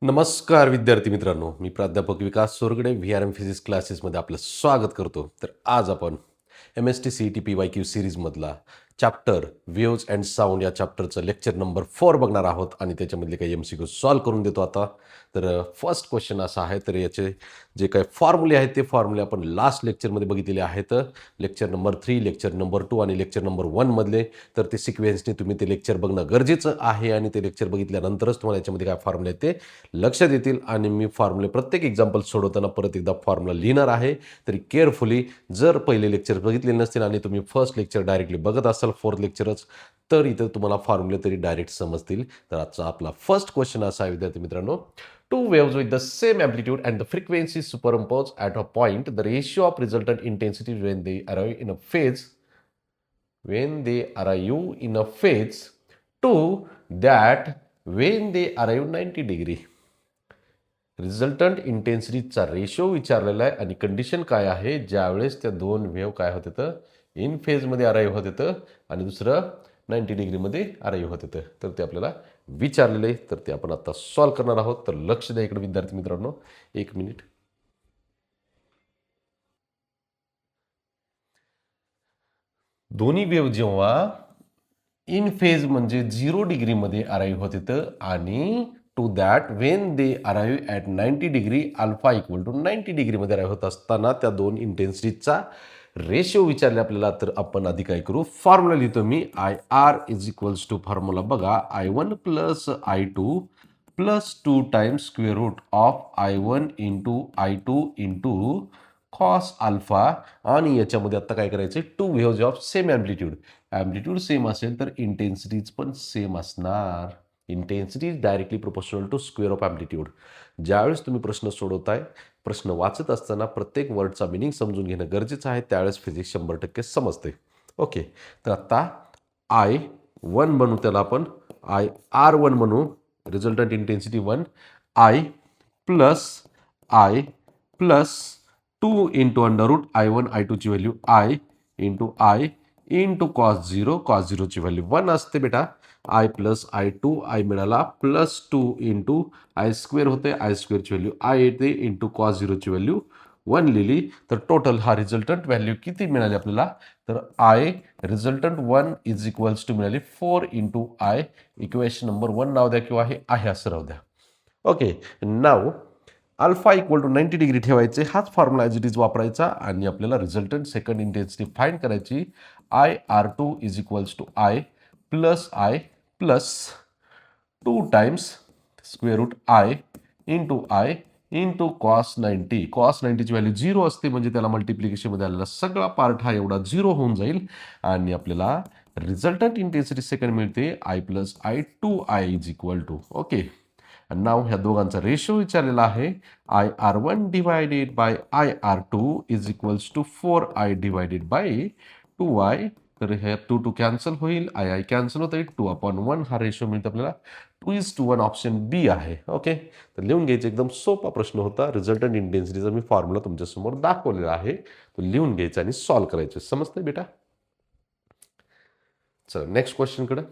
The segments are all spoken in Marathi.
नमस्कार विद्यार्थी मित्रांनो, मी प्राध्यापक विकास सोरगडे व्ही.आर.एम. फिजिक्स क्लासेसमध्ये आपलं स्वागत करतो. तर आज आपण MST CET PYQ सिरीजमधला चॅप्टर वेव्ज अँड साऊंड या चॅप्टरचं लेक्चर नंबर 4 बघणार आहोत आणि त्याच्यामधले काही MCQ सॉल्व्ह करून देतो आता. तर फर्स्ट क्वेश्चन असा आहे, तर याचे जे काही फॉर्म्युले आहेत ते फॉर्म्युले आपण लास्ट लेक्चरमध्ये बघितलेले आहेत. लेक्चर नंबर 3, लेक्चर नंबर 2 आणि लेक्चर नंबर 1 मधले. तर ते सिक्वेन्सने तुम्ही ते लेक्चर बघणं गरजेचं आहे आणि ते लेक्चर बघितल्यानंतरच तुम्हाला याच्यामध्ये काय फॉर्म्युले आहेत ते लक्षात येतील. आणि मी फॉर्म्युले प्रत्येक एक्झाम्पल सोडवताना परत एकदा फॉर्म्युला लिहिणार आहे. तरी केअरफुली जर पहिले लेक्चर बघितले नसतील आणि तुम्ही फर्स्ट लेक्चर डायरेक्टली बघत असाल, फोर्थ लेक्चरच, तर इथं तुम्हाला फॉर्म्युले तरी डायरेक्ट समजतील. तर आजचा आपला फर्स्ट क्वेश्चन असा आहे विद्यार्थी मित्रांनो, two waves with the same amplitude and the frequency superimposed at a point, the ratio of resultant intensity when they arrive in a phase to that when they arrive 90 degree. Resultant इंटेन्सिटीचा रेशो विचारलेला आहे आणि कंडिशन काय आहे, ज्यावेळेस त्या दोन वेव्ह काय होत येतं, इन फेजमध्ये अराईव्ह होत येतं आणि दुसरं 90 डिग्रीमध्ये अराईव्ह होत येतं. तर ते आपल्याला विचारलेलं आहे. तर ते आपण आता सॉल्व्ह करणार आहोत. तर लक्ष द्या इकडे विद्यार्थी मित्रांनो, 1 मिनिट. दोन्ही वेव्ह जेव्हा इन फेज म्हणजे 0 डिग्रीमध्ये अराईव्ह होत येतं आणि to that when they arrive at 90 degree alpha equal to 90 डिग्रीमध्ये अराईव्ह होत असताना त्या दोन इंटेन्सिटीचा रेशिओ विचारले आपल्याला. तर आपण आधी काय करू, फॉर्म्युला लिहितो मी. IR is equals to formula बघा, I1 plus I2 plus 2 times square root of I1 into I2 into cos alpha. आणि याच्यामध्ये आता काय करायचं, two waves of same amplitude. Amplitude same असेल तर इंटेन्सिटीज पण सेम असणार. Intensity is directly proportional to square of amplitude. ज्यावेळेस तुम्ही प्रश्न सोडवताय, प्रश्न वाचत असताना प्रत्येक वर्डचा मिनिंग समजून घेणं गरजेचं आहे. त्यावेळेस फिजिक्स 100% समजते. ओके, तर आता I1 म्हणू, त्याला आपण IR1 म्हणू, resultant intensity 1, I plus 2 into under root I1 I2 ची व्हॅल्यू I इंटू कॉस 0 ची व्हॅल्यू 1 असते बेटा. I प्लस I2 I मिळाला, प्लस 2 इंटू I स्क्वेअर होते, I स्क्वेअरची व्हॅल्यू I येते, इंटू कॉस 0ची व्हॅल्यू 1 लिहिली. तर टोटल हा रिझल्टंट व्हॅल्यू किती मिळाली आपल्याला, तर I resultant 1 is equals to मिळाली 4 इंटू I. इक्वेशन नंबर 1 नाव द्या किंवा हे आहे असं राहू द्या. ओके, नाव अल्फा इक्वल टू 90 डिग्री ठेवायचे, हाच फॉर्म्युला ॲज इट इज वापरायचा आणि आपल्याला रिझल्टंट सेकंड इंटेन्सिटी फाइंड करायची. IR2 is equals to I plus 2 times square root I into cos 90. Cos 90ची व्हॅल्यू 0 असते, म्हणजे त्याला मल्टिप्लिकेशनमध्ये आलेला सगळा पार्ट हा एवढा 0 होऊन जाईल आणि आपल्याला रिझल्टंट इंटेन्सिटी सेकंड मिळते I plus I2 is equal to. Okay, नाव ह्या दोघांचा रेशो विचारलेला आहे. IR1 divided by IR2 is equals to 4I divided by 2I. तर हे 2 कॅन्सल होईल, I कॅन्सल होतं, 2/1 हा रेशो मिळतो आपल्याला. 2:1 ऑप्शन बी आहे. ओके, तर लिहून घ्यायचं. एकदम सोपा प्रश्न होता. रिझल्टंट इंटेन्सिटीचा मी फॉर्म्युला तुमच्यासमोर दाखवलेला आहे, तो लिहून घ्यायचा आणि सॉल्व्ह करायचं. समजतंय बेटा? चला नेक्स्ट क्वेश्चनकडे.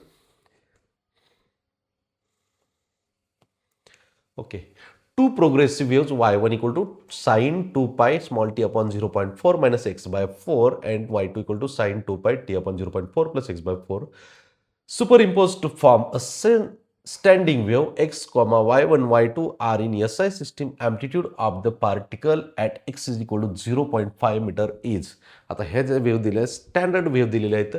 Okay, two progressive waves y1 equal to sine 2 pi small t upon 0.4 minus x by 4 and y2 equal to sine 2 pi t upon 0.4 plus x by 4 superimposed to form a standing wave x comma y1 y2 are in SI system. Amplitude of the particle at x is equal to 0.5 meter is. आता हे जे वेव्ह दिले, स्टँडर्ड वेव्ह दिलेले आहेत,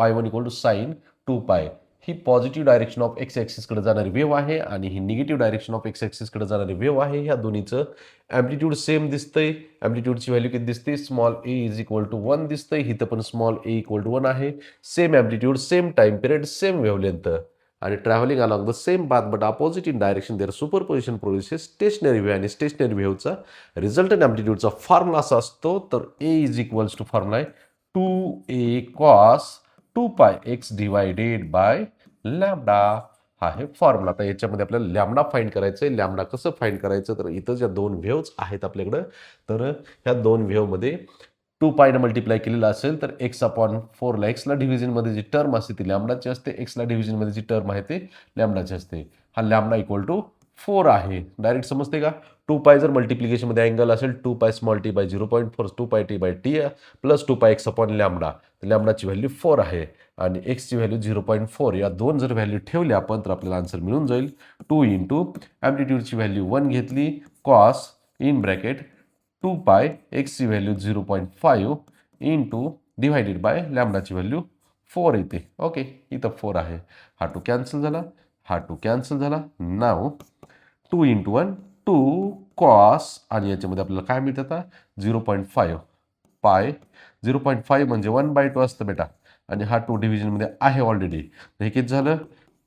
y1 equal to sine 2 pi. ही पॉझिटिव्ह डायरेक्शन ऑफ एक्स ॲक्सिसकडे जाणारी वेव्ह आहे आणि ही निगेटिव्ह डायरेक्शन ऑफ एक्स ॲक्सिसकडे जाणारी वेव्ह आहे. ह्या दोन्हीचं ॲम्प्लिट्यूड सेम दिसतंय. ॲम्प्लिट्यूडची व्हॅल्यू किती दिसते, small A is equal to 1 दिसतंय. इथं पण स्मॉल ए इक्वल टू 1 आहे. Same amplitude, same time period, same wavelength आणि travelling along the same path but opposite in direction. Their superposition produces stationary wave आणि स्टेशनरी वेव्हचा रिझल्टंट ॲम्प्लिट्यूडचा फॉर्म्युला असा असतो. तर a is equals to formula आहे 2a cos 2 pi x divided bye lambda. हा आहे फॉर्म्युला. आता याच्यामध्ये आपल्याला लॅम्बडा फाइंड करायचं आहे. लॅम्बडा कसं फाइंड करायचं, तर इथं ज्या दोन वेव्हज आहेत आपल्याकडं, तर ह्या दोन वेव्हमध्ये 2 पायनं मल्टिप्लाय केलेलं असेल तर x/4ला एक्सला डिव्हिजनमध्ये जी टर्म असते ती लॅम्बडाची असते, एक्सला डिव्हिजनमध्ये जी टर्म आहे ते लॅम्बडाची असते. हा लॅम्बडा इक्वल टू 4 आहे. डायरेक्ट समजते का? 2π जर मल्टिप्लिकेशनमध्ये अँगल असेल 2π small t by 0.4 2π t by t plus 2π x upon lambda. तर लॅमडाची व्हॅल्यू 4 आहे आणि एक्सची व्हॅल्यू 0.4. या दोन जर व्हॅल्यू ठेवल्या आपण तर आपल्याला आन्सर मिळून जाईल. 2 इंटू ॲम्प्लिट्यूडची व्हॅल्यू 1 घेतली कॉस इन ब्रॅकेट 2π एक्सची व्हॅल्यू 0.5 इंटू डिव्हायडेड बाय लॅमडाची व्हॅल्यू 4 येते. ओके, इथं 4 आहे. हा 2 कॅन्सल झाला, हा 2 कॅन्सल झाला. नाव 2 इंटू 1 2 कॉस आणि याच्यामध्ये आपल्याला काय मिळतं आता 0.5 पाय 0.5 म्हणजे 1/2 असतं बेटा आणि हा 2 डिव्हिजनमध्ये आहे ऑलरेडी. हे किती झालं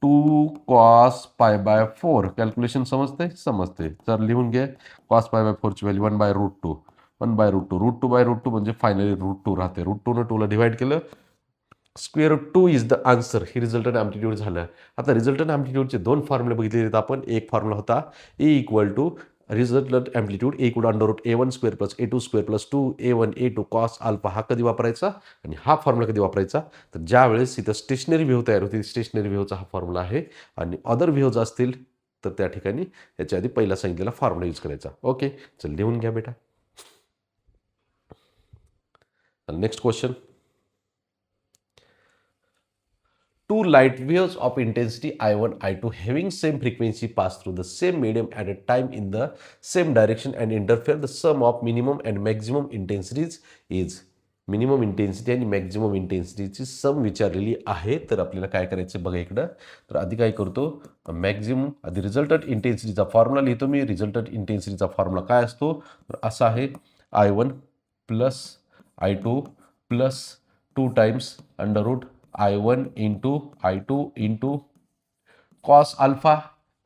2 कॉस पाय बाय 4. कॅल्क्युलेशन समजते समजते. तर लिहून घे कॉस पाय बाय 4ची व्हॅल्यू 1/√2 1/√2 √2/√2 म्हणजे फायनली √2 राहते. √2 न 2ला डिवाइड केलं square root 2 is the answer. ही रिझल्टंट ॲम्प्लिट्यूड झालं. आता रिझल्टंट ॲम्प्लिट्यूडचे दोन फॉर्म्युले बघितले आहेत आपण. एक फॉर्म्युला होता a equal to resultant amplitude a equal under root A1 square plus A2 square plus 2A1 A2 cos alpha. हा कधी वापरायचा आणि हा फॉर्म्युला कधी वापरायचा तर ज्या वेळेस इथं स्टेशनरी व्ह्यू तयार होती. स्टेशनरी व्ह्यूचा हा फॉर्म्युला आहे आणि अदर व्ह्यूज असतील तर त्या ठिकाणी याच्या आधी पहिला सांगितलेला फॉर्म्युला यूज करायचा. ओके, चल लिहून घ्या बेटा. Next question. Two light waves of intensity I1, I2 having same frequency pass through the same medium at a time in the same direction and interfere. The sum of minimum and maximum intensities is. Minimum intensity आणि मॅक्झिमम इंटेन्सिटीची सम विचारलेली आहे. तर आपल्याला काय करायचं बघा इकडं. तर आधी काय करतो मॅक्झिमम आधी रिझल्टंट इंटेन्सिटीचा फॉर्म्युला लिहितो मी. रिझल्टंट इंटेन्सिटीचा फॉर्म्युला काय असतो तर असा आहे I1 plus I2 plus 2 times under root I1 into I2 into cos alpha.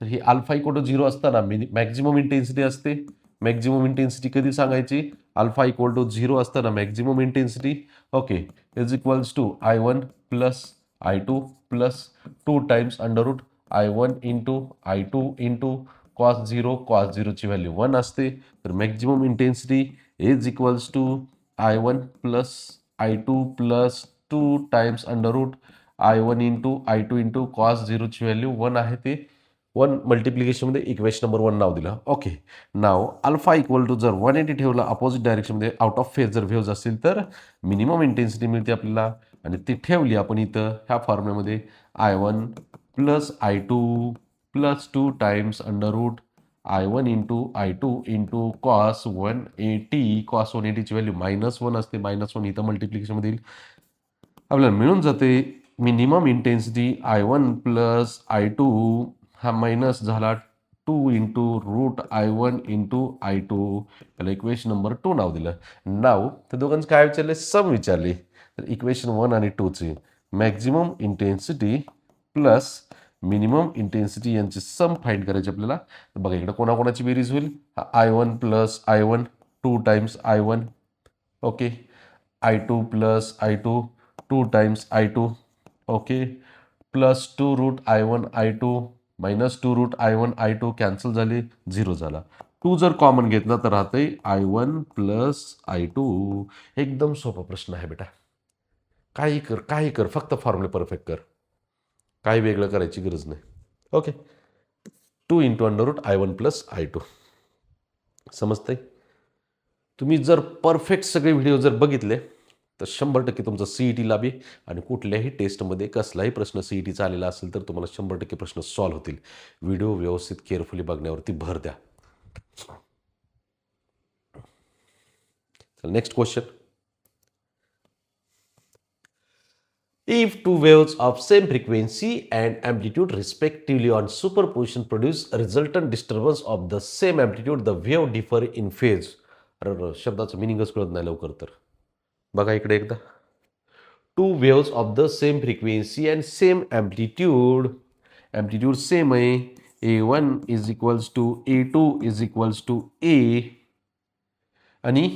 तर ही अल्फा इक्वल टू 0 असताना मॅक्झिमम इंटेन्सिटी असते. मॅक्झिमम इंटेन्सिटी कधी सांगायची अल्फा इक्वल टू 0 असताना maximum intensity. Okay, is equals to I1 plus I2 plus 2 times under root I1 into I2 into cos 0ची व्हॅल्यू 1 असते. तर maximum intensity is equals to I1 plus I2 plus 2 times under root I1 into I2 into cos 0ची व्हॅल्यू 1 आहे. ते 1 मल्टिप्लिकेशनमध्ये इक्वेशन नंबर 1 नाव दिलं. ओके, नाव अल्फा इक्वल टू जर 180 ठेवलं अपोजिट डायरेक्शनमध्ये आउट ऑफ फेज जर व्ह्यूज असतील तर मिनिमम इंटेन्सिटी मिळते आपल्याला आणि ती ठेवली आपण इथं ह्या फॉर्म्युल्यामध्ये I1 plus I2 plus 2 times under root I1 into I2 into cos 180. Cos 180ची व्हॅल्यू -1 असते. -1 इथं मल्टिप्लिकेशनमध्ये येईल आपल्याला मिळून जाते. Minimum intensity I1 plus I2 हा मायनस झाला 2 into route I1 into I2. त्याला इक्वेशन नंबर 2 नाव दिलं. नाव तर दोघांचं काय विचारले सम विचारले. तर इक्वेशन 1 आणि 2चे maximum intensity plus minimum intensity यांची सम फाइंड करायची आपल्याला. तर बघा इकडे कोणाकोणाची बेरीज होईल I1 plus I1 2 times I1. Okay, I2 plus I2 2 times I2. Okay, plus 2 root I1 I2 minus 2 root I1 I2 cancel झाले 0 झाला. 2 जर कॉमन घेतला तर राहते I1 प्लस I2. एकदम सोपा प्रश्न आहे बेटा. काही कर फक्त फॉर्म्युला परफेक्ट कर. काही वेगळं करायची गरज नाही. Okay, 2 into under root I1 plus I2. समजतंय. तुम्ही जर परफेक्ट सगळे व्हिडिओ जर बघितले तर 100% तुमचं CETला बी आणि कुठल्याही टेस्टमध्ये कसलाही प्रश्न CETचा आलेला असेल तर तुम्हाला 100% प्रश्न सॉल्व्ह होतील. व्हिडिओ व्यवस्थित केअरफुली बघण्यावरती भर द्या. Next question. If two waves of same frequency and amplitude respectively on superposition produce a resultant disturbance of the same amplitude, the wave differ in phase. शब्दाचं मिनिंगच कळत नाही लवकर तर बघा इकडे एकदा. Two waves of the same frequency and same amplitude same आहे. A1 is equals to A2 is equals to A आणि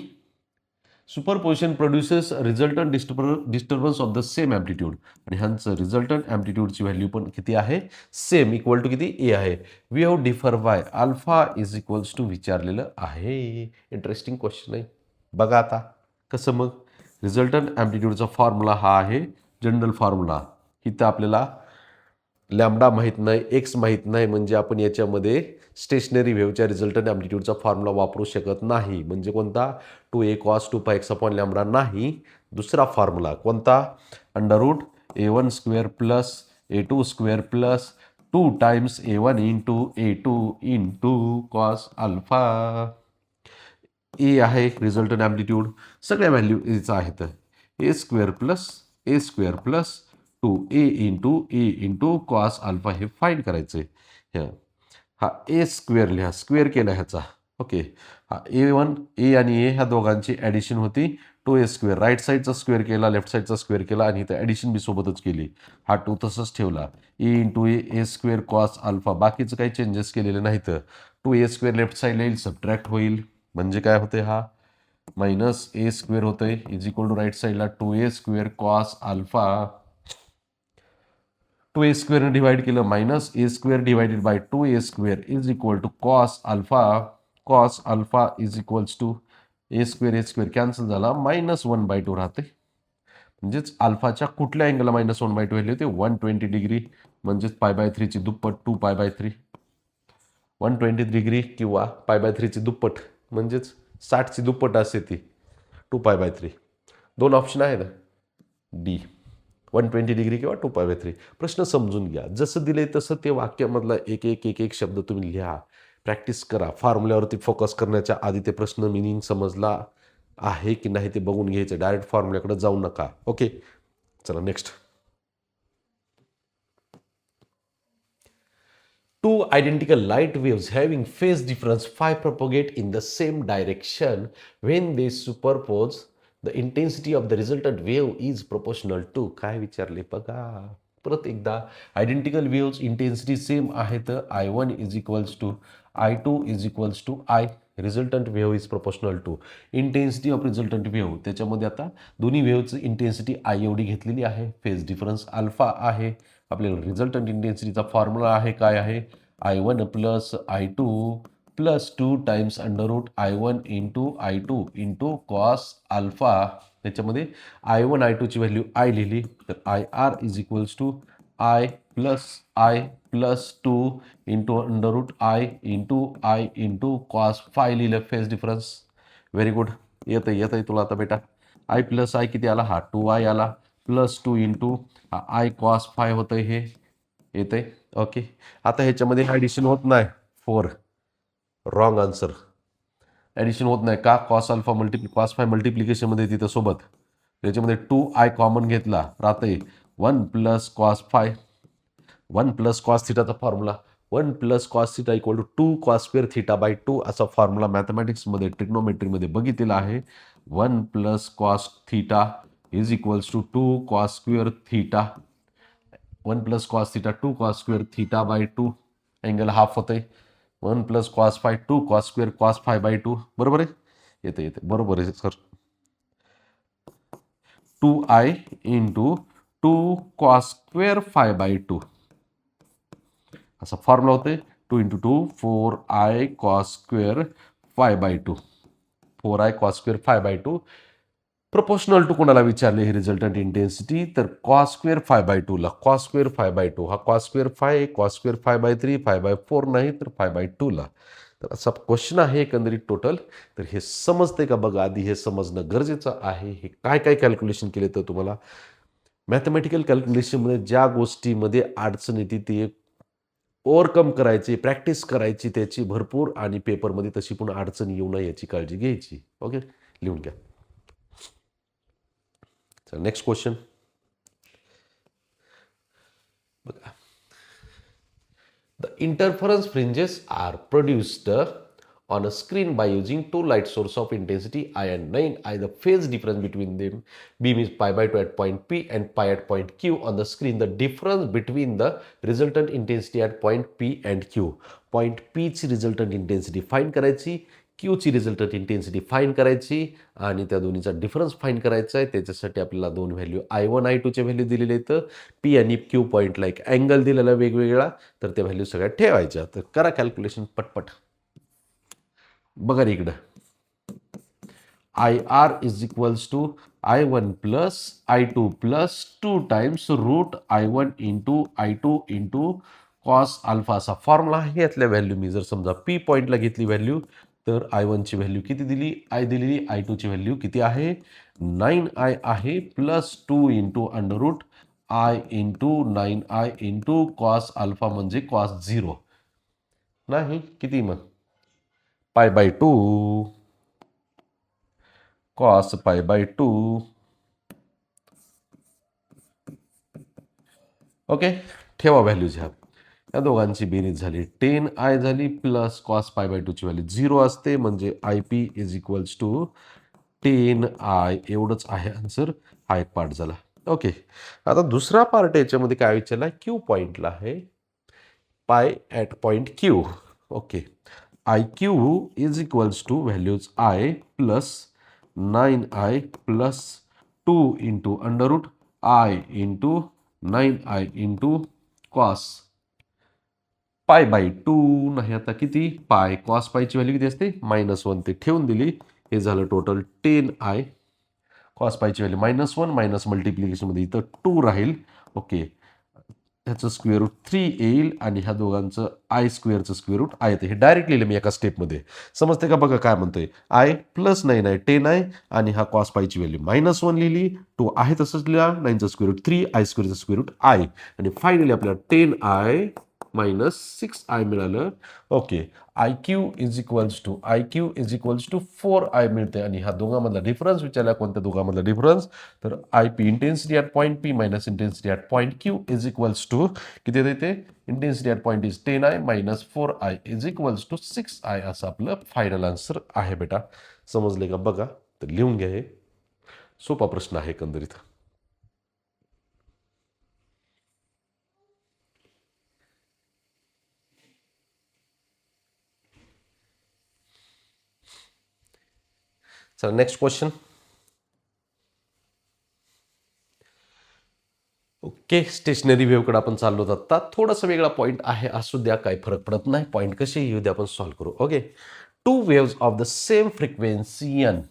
superposition produces resultant disturbance of the same amplitude आणि ह्यांचं रिझल्टंट ॲम्प्लिट्यूडची व्हॅल्यू पण किती आहे सेम इक्वल टू किती A आहे. Wave differ by alpha is equals to विचारलेलं आहे. इंटरेस्टिंग क्वेश्चन आहे. बघा आता कसं मग रिझल्टंट ॲम्प्लिट्यूडचा फॉर्म्युला हा आहे जनरल फॉर्म्युला. इथं आपल्याला लॅम्बडा माहीत नाही, एक्स माहीत नाही, म्हणजे आपण याच्यामध्ये स्टेशनरी वेव्हच्या रिझल्टंट ॲम्प्लिट्यूडचा फॉर्म्युला वापरू शकत नाही. म्हणजे कोणता? 2a cos 2π x upon lambda नाही, दुसरा फॉर्म्युला कोणता? √a1² plus a2² plus 2 times a1 into a2 into cos alpha. A आहे रिझल्टंट ॲम्प्लिट्यूड, सगळ्या व्हॅल्यू एचा आहेत. a² plus 2a into cos alpha हे फाईंड करायचं आहे. हा a² लिहा, स्क्वेअर केला ह्याचा. ओके, हा a1 ए आणि ए ह्या दोघांची ॲडिशन होती 2a². राईट साईडचा स्क्वेअर केला, लेफ्ट साईडचा स्क्वेअर केला आणि इथं ॲडिशन बी सोबतच केली. हा 2 तसंच ठेवला. ए इंटू a² कॉस अल्फा, बाकीचं काही चेंजेस केलेले नाहीत. 2a² लेफ्ट साईडला येईल, सबट्रॅक्ट होईल, म्हणजे काय होते? हा -a² होतंय इज इक्वल टू राईट साईडला 2a² कॉस अल्फा. 2a² ने डिवाइड केलं, -a² divided by 2a² is equal to cos alpha. Cos alpha is equals to a² cancel झाला, -1/2 राहते. म्हणजेच अल्फाच्या कुठल्या अँगलला -1/2 व्हॅल्यू होते? 120 डिग्री, म्हणजेच π/3 ची दुप्पट 2π/3. 120 डिग्री किंवा π/3 ची दुप्पट, म्हणजेच 60 ची दुप्पट असते ती 2π/3. दोन ऑप्शन आहेत, डी 120 डिग्री किंवा 2π/3. प्रश्न समजून घ्या, जसं दिले तसं ते वाक्यामधला एक एक एक एक शब्द तुम्ही लिहा, प्रॅक्टिस करा. फॉर्म्युल्यावरती फोकस करण्याच्या आधी ते प्रश्न मिनिंग समजला आहे की नाही ते बघून घ्यायचं. डायरेक्ट फॉर्म्युल्याकडे जाऊ नका. ओके, चला next. Two identical light waves having phase difference phi propagate in the same direction. When they superpose, the intensity of the resultant wave is proportional to. काय विचारले बघा परत एकदा. आयडेंटिकल वेव्स इंटेन्सिटी सेम आहेत. I1 is equals to I2 is equals to I. Resultant wave is proportional to intensity of resultant wave. त्याच्यामध्ये आता दोन्ही वेव्हची इंटेन्सिटी I एवढी घेतलेली आहे, फेज डिफरन्स अल्फा आहे. आपल्याला रिझल्टंट इंटेन्सिटीचा फॉर्म्युला आहे, काय आहे? I1 plus I2 plus 2 times √I1 into I2 into cos alpha. त्याच्यामध्ये I1 I2 ची व्हॅल्यू I लिहिली, तर IR is equals to I plus 2 into √I into cos phi लिहिलं, फेज डिफरन्स. व्हेरी गुड, येतं तुला आता बेटा. I प्लस I किती आला? हा 2I आला, plus 2 into I cos phi होतं, हे येतंय. ओके, आता ह्याच्यामध्ये ॲडिशन होत नाही. 4 रॉंग आन्सर. ॲडिशन होत नाही का? कॉस फाय मल्टिप्लिकेशनमध्ये तिथं सोबत त्याच्यामध्ये 2I कॉमन घेतला, राहते 1 plus cos phi. 1 plus cos थिटाचा formula 1 plus cos theta equal to 2 cos square theta by 2 असा फॉर्म्युला मॅथमॅटिक्समध्ये ट्रिग्नोमेट्रीमध्ये बघितलेला आहे. 1 plus cos theta is equals to 2 cos square theta. 1 plus cos theta 2 cos square theta by 2, angle half होतंय. 1 plus cos phi 2 cos square cos phi by 2, बरोबर आहे? येते बरोबर आहे sir. 2I into 2 cos square phi by 2 असा फॉर्म्युला होते. 2 into 2 4I cos square phi by 2. 4I cos square phi by 2 proportional to कोणाला विचारले हे रिझल्टंट इंटेन्सिटी? तर कॉस स्क्वेअर फाय बाय 2ला. कॉस स्क्वेअर फाय बाय 2 हा cos square phi, cos square phi by 3, phi by 4 नाही तर फाय बाय 2ला. तर असा क्वेश्चन आहे एकंदरीत टोटल. तर हे समजते का बघा, आधी हे समजणं गरजेचं आहे. हे काय काय कॅल्क्युलेशन केले तर तुम्हाला मॅथमॅटिकल कॅल्क्युलेशनमध्ये ज्या गोष्टीमध्ये अडचण येते ते ओव्हरकम करायची, प्रॅक्टिस करायची त्याची भरपूर, आणि पेपरमध्ये तशी पण अडचण येऊ नये याची काळजी घ्यायची. ओके, लिहून घ्या. नेक्स्ट क्वेश्चन बघा. The interference fringes are produced on a screen by using two light source of intensity I and 9I. The phase difference between them beam is π/2 at point P and pi at point Q on the screen. The difference between the resultant intensity at point P and Q. Point P ची resultant intensity फाइंड करायची, Q ची रिझल्टंट इंटेन्सिटी फाइंड करायची, आणि त्या दोन्हीचा डिफरन्स फाइंड करायचा आहे. त्याच्यासाठी आपल्याला दोन व्हॅल्यू I1 I2 चे व्हॅल्यू दिलेले आहेत. P आणि Q पॉईंटला एक अँगल दिलेला वेगवेगळा, तर त्या व्हॅल्यू सगळ्या ठेवायच्या. तर करा कॅल्क्युलेशन पटपट. बघा इकडं IR is equals to I1 plus I2 plus 2 times root I1 into I2 into cos alpha असा फॉर्म्युला आहे. यातल्या व्हॅल्यू मी जर समजा पी पॉईंटला घेतली व्हॅल्यू तर I1ची व्हॅल्यू किती दिली, आय दिलेली. I2ची व्हॅल्यू किती आहे, 9I आहे plus 2 into under root I into 9I into cos alpha म्हणजे कॉस 0 नाही किती मग π/2 कॉस π/2. ओके, ठेवा व्हॅल्यूज ह्या. या दोघांची बेरीज झाली 10I झाली प्लस कॉस π/2ची व्हॅल्यू 0 असते म्हणजे IP is equals to 10I एवढंच आहे आन्सर. हा एक पार्ट झाला. ओके, आता दुसरा पार्ट याच्यामध्ये काय विचारला, क्यू पॉईंटला आहे pi at point q. Okay, IQ is equals to values I plus 9I plus 2 into under root I into 9I into cos π/2 नाही. आता किती पाय कॉस पायची व्हॅल्यू किती असते, -1 ते ठेवून दिली. हे झालं टोटल 10I. कॉस पायची व्हॅल्यू -1 मायनस मल्टिप्लिकेशनमध्ये इथं 2 राहील. ओके, ह्याचं स्क्वेअर रूट 3 येईल आणि ह्या दोघांचं आय स्क्वेअरचं स्क्वेअर रूट आहे. हे डायरेक्ट लिहिलं मी एका स्टेपमध्ये. समजते का बघा काय म्हणतोय, आय प्लस 9I 10I आणि हा कॉस पायची व्हॅल्यू -1 लिहिली, 2 आहे तसंच लिहा, 9चं स्क्वेअर रूट 3, आय स्क्वेअरचं स्क्वेअर रूट आय आणि फायनली आपल्याला 10I मायनस 6I मिळालं. Okay, IQ is equals to 4I मिळते आणि ह्या दोघांमधला डिफरन्स विचारला, कोणत्या दोघांमधला डिफरन्स, तर IP intensity at point P minus intensity at point Q is equals to किती देते, intensity at point is 10I minus 4I is equals to 6I असं आपलं फायनल आन्सर आहे. बेटा समजले का बघा, तर लिहून घ्या. हे सोपा प्रश्न आहे एकंदरीत. चला नेक्स्ट क्वेश्चन. ओके, स्टेशनरी वेव्हकडे आपण चाललो आत्ता. थोडासा वेगळा पॉईंट आहे, असू द्या, काही फरक पडत नाही. पॉईंट कसे येऊ द्या, आपण सॉल्व्ह करू. Okay, 2 waves of the same frequency n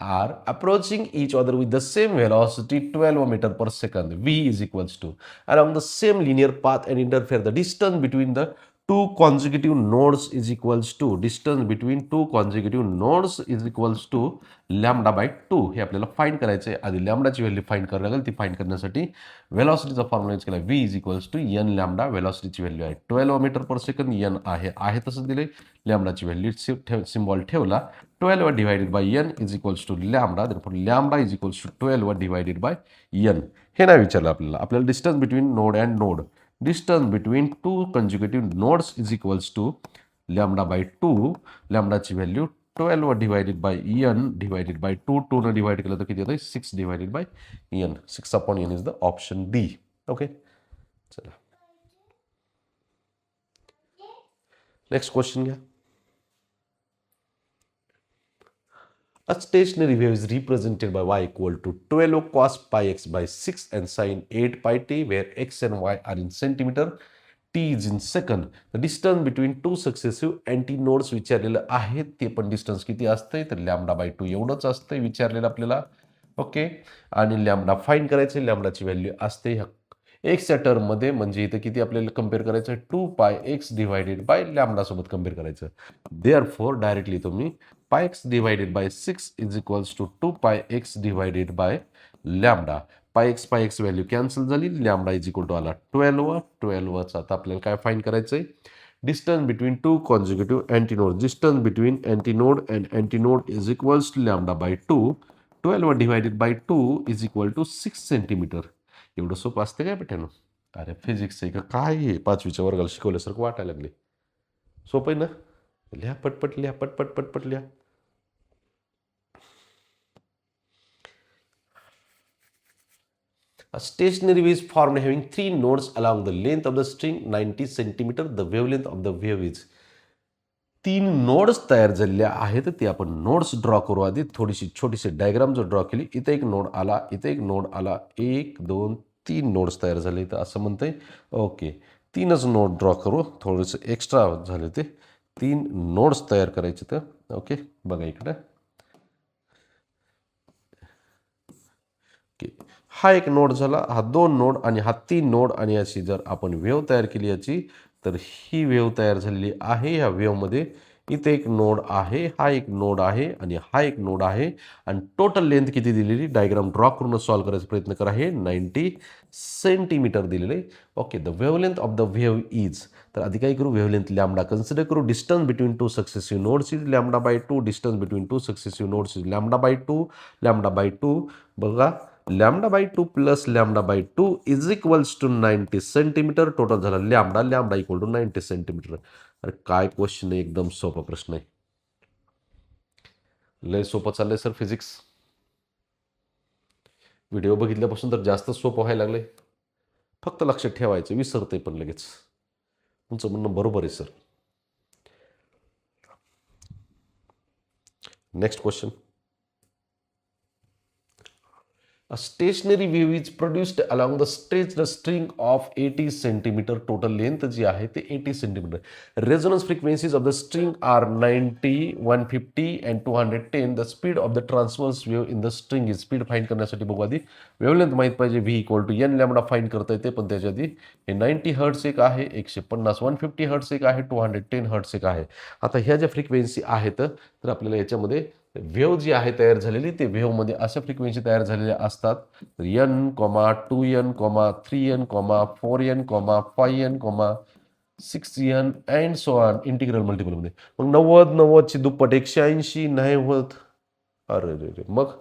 are approaching each other with the same velocity 12 meter per second. V is equals to along the same linear path and interfere. The distance between the two consecutive nodes is equals to distance between two consecutive nodes is equals to lambda by 2. हे आपल्याला फाइंड करायचं आहे. आधी लॅम्डाची व्हॅल्यू फाइंड करायला लागेल. ती फाइंड करण्यासाठी वेलॉसिटीचा फॉर्म्युला यूज केला. V is equals to n lambda. वेलॉसिटीची व्हॅल्यू आहे 12 मीटर पर सेकंड. एन आहे तसंच दिले. लॅम्डाची व्हॅल्यू सिम्बॉल ठेवला. 12 divided by n is equals to lambda. Therefore lambda is equals to 12 divided by n. हे नाही विचारलं आपल्याला. आपल्याला distance between node and node, distance between two conjugative nodes is equals to lambda by 2. लॅम्डाची value 12 divided by n divided by 2. 2 ने डिवाइड केलं तर किती होतं, 6 divided by n. 6 upon n is the option D. Okay, चला नेक्स्ट क्वेश्चन घ्या. A stationary wave is represented by y equal to 12 cos pi x by 6 and sin 8 pi t, where x and y are in centimeter, t is in second. The distance between two successive antinodes विचारलेलं आहे. ते पण डिस्टन्स किती असते, तर लॅम्डा बाय 2 एवढंच असतं विचारलेलं आपल्याला. ओके, आणि लॅम्डा फाइंड करायचे. लॅम्डाची व्हॅल्यू असते ह्या एक्सच्या टर्ममध्ये, म्हणजे इथं किती आपल्याला कम्पेअर करायचं, 2 pi x divided by lambda सोबत कम्पेअर करायचं. देअरफॉर डायरेक्टली तुम्ही pi x divided by 6 is equals to 2 pi x divided by lambda. Pi x value cancel झाली. लॅम्डा इज इक्वल टू आला 12. आता आपल्याला काय फाइंड करायचं आहे, distance between two consecutive antinode. Distance between antinode and antinode is equals to lambda by 2. 12 divided by 2 is equal to 6 centimetre. एवढं सोपं असते काय बेटानो? अरे फिजिक्स आहे का काय आहे, 5वीच्या वर्गाला शिकवल्यासारखं वाटायला लागले. सोपं आहे ना, लिहा पटपट लिहा, पटपट पटपट लिहा. A stationary wave is formed having 3 nodes along the length of the string 90 centimeter. The wavelength of the wave is. 3 nodes तयार झालेले आहेत. ते आपण नोड्स ड्रॉ करू. आधी थोडीशी छोटीशी डायग्राम जो ड्रॉ केली, इथे एक नोड आला, इथे एक नोड आला, 1 2 3 नोड्स तयार झाले. तर असं म्हणतंय. ओके, 3च नोड ड्रॉ करू. थोडंसं एक्स्ट्रा झाले, ते 3 नोड्स तयार करायचे. तर ओके बघा इकडं ओके, हा एक नोड झाला, हा 2 नोड आणि हा 3 नोड, आणि अशी जर आपण वेव्ह तयार केली याची, तर ही वेव्ह तयार झालेली आहे. ह्या वेव्हमध्ये इथे एक नोड आहे, हा एक नोड आहे आणि हा एक नोड आहे, आणि टोटल लेंथ किती दिलेली, डायग्राम ड्रॉ करून सॉल्व्ह करायचा प्रयत्न करा. हे 90 सेंटीमीटर दिलेले. Okay, the wavelength of the wave is, तर आधी काय करू, वेव्हलेंथ लॅम्बडा कन्सिडर करू. Distance between two successive nodes is lambda by 2. Distance between two successive nodes is lambda by 2. Lambda by 2 बघा, lambda by 2 plus lambda by 2 is equals to 90 centimetre. Total झाला lambda, lambda equal to 90 centimetre. अरे काय क्वेश्चन आहे, एकदम सोपा प्रश्न आहे. लय सोपं चाललंय सर फिजिक्स. व्हिडिओ बघितल्यापासून तर जास्त सोपं व्हायला लागले. फक्त लक्षात ठेवायचं, विसरते पण लगेच. तुमचं म्हणणं बरोबर आहे sir. Next question. A stationary wave is produced along the stretched string of 80 centimeter. Total length जी आहे ते 80 centimeter. Resonance frequencies of the string are 90, 150 and 210. The speed of the transverse wave in the string is. Speed find करण्यासाठी बघू आधी वेव्हलेंथ माहीत पाहिजे. v equal to n lambda find करता येते, पण त्याच्या आधी हे 90 हर्ट्स एक आहे, 150 150 हर्ट्स एक आहे, 210 हर्ट्स एक आहे. आता ह्या ज्या फ्रिक्वेन्सी आहेत, तर आपल्याला याच्यामध्ये वेव्ह जी आहे तयार झालेली, ते वेव्हमध्ये अशा फ्रिक्वेन्सी तयार झालेल्या असतात. N comma 2n comma 3n comma 4n comma 5n comma 6n and so on integral मल्टिपलमध्ये. मग 90ची दुप्पट 180 नाही होत. अरे रे रे, मग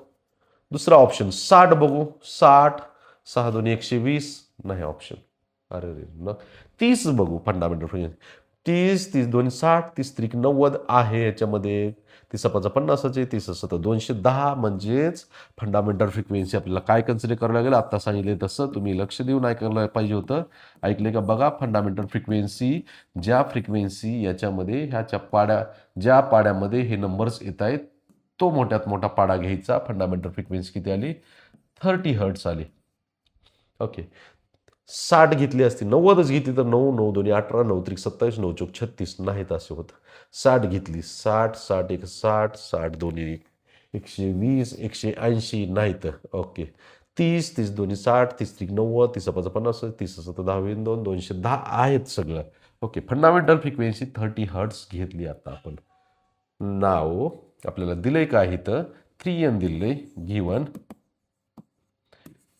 दुसरा ऑप्शन 60 बघू. 60 6 2 120 नाही ऑप्शन. अरे रे, मग 30 बघू. फंडामेंटल फ्रिक्वेन्सी 30 30 2 60 30 त्रिक 90 आहे याच्यामध्ये. 30 5 50 30 7 210 म्हणजेच फंडामेंटल फ्रिक्वेन्सी आपल्याला काय कन्सिडर करावं लागेल. आता सांगितले तसं तुम्ही लक्ष देऊन ऐकायला पाहिजे होतं. ऐकले का बघा, फंडामेंटल फ्रिक्वेन्सी ज्या फ्रिक्वेन्सी याच्यामध्ये ह्याच्या पाड्या, ज्या पाड्यामध्ये हे नंबर्स येत आहेत, तो मोठ्यात मोठा पाडा घ्यायचा. फंडामेंटल फ्रिक्वेन्सी किती आली, 30 हर्ट्स आली. ओके, 60 घेतली असती, 90च घेतली तर 9 9 2 18 9 त्रिक 27 9 चौक 36 नाहीत असे होतं. 60 घेतली, 60 60 1 60 60 2 120 180 नाहीत. ओके, 30 30 2 60 30 त्रिक 90 30 5 50 30 7 10 2 210 आहेत सगळं. ओके, फंडामेंटल फ्रिक्वेन्सी 30 हर्ट्स घेतली. आता आपण नाव आपल्याला दिलंय काय इथं, 3n दिलंय given.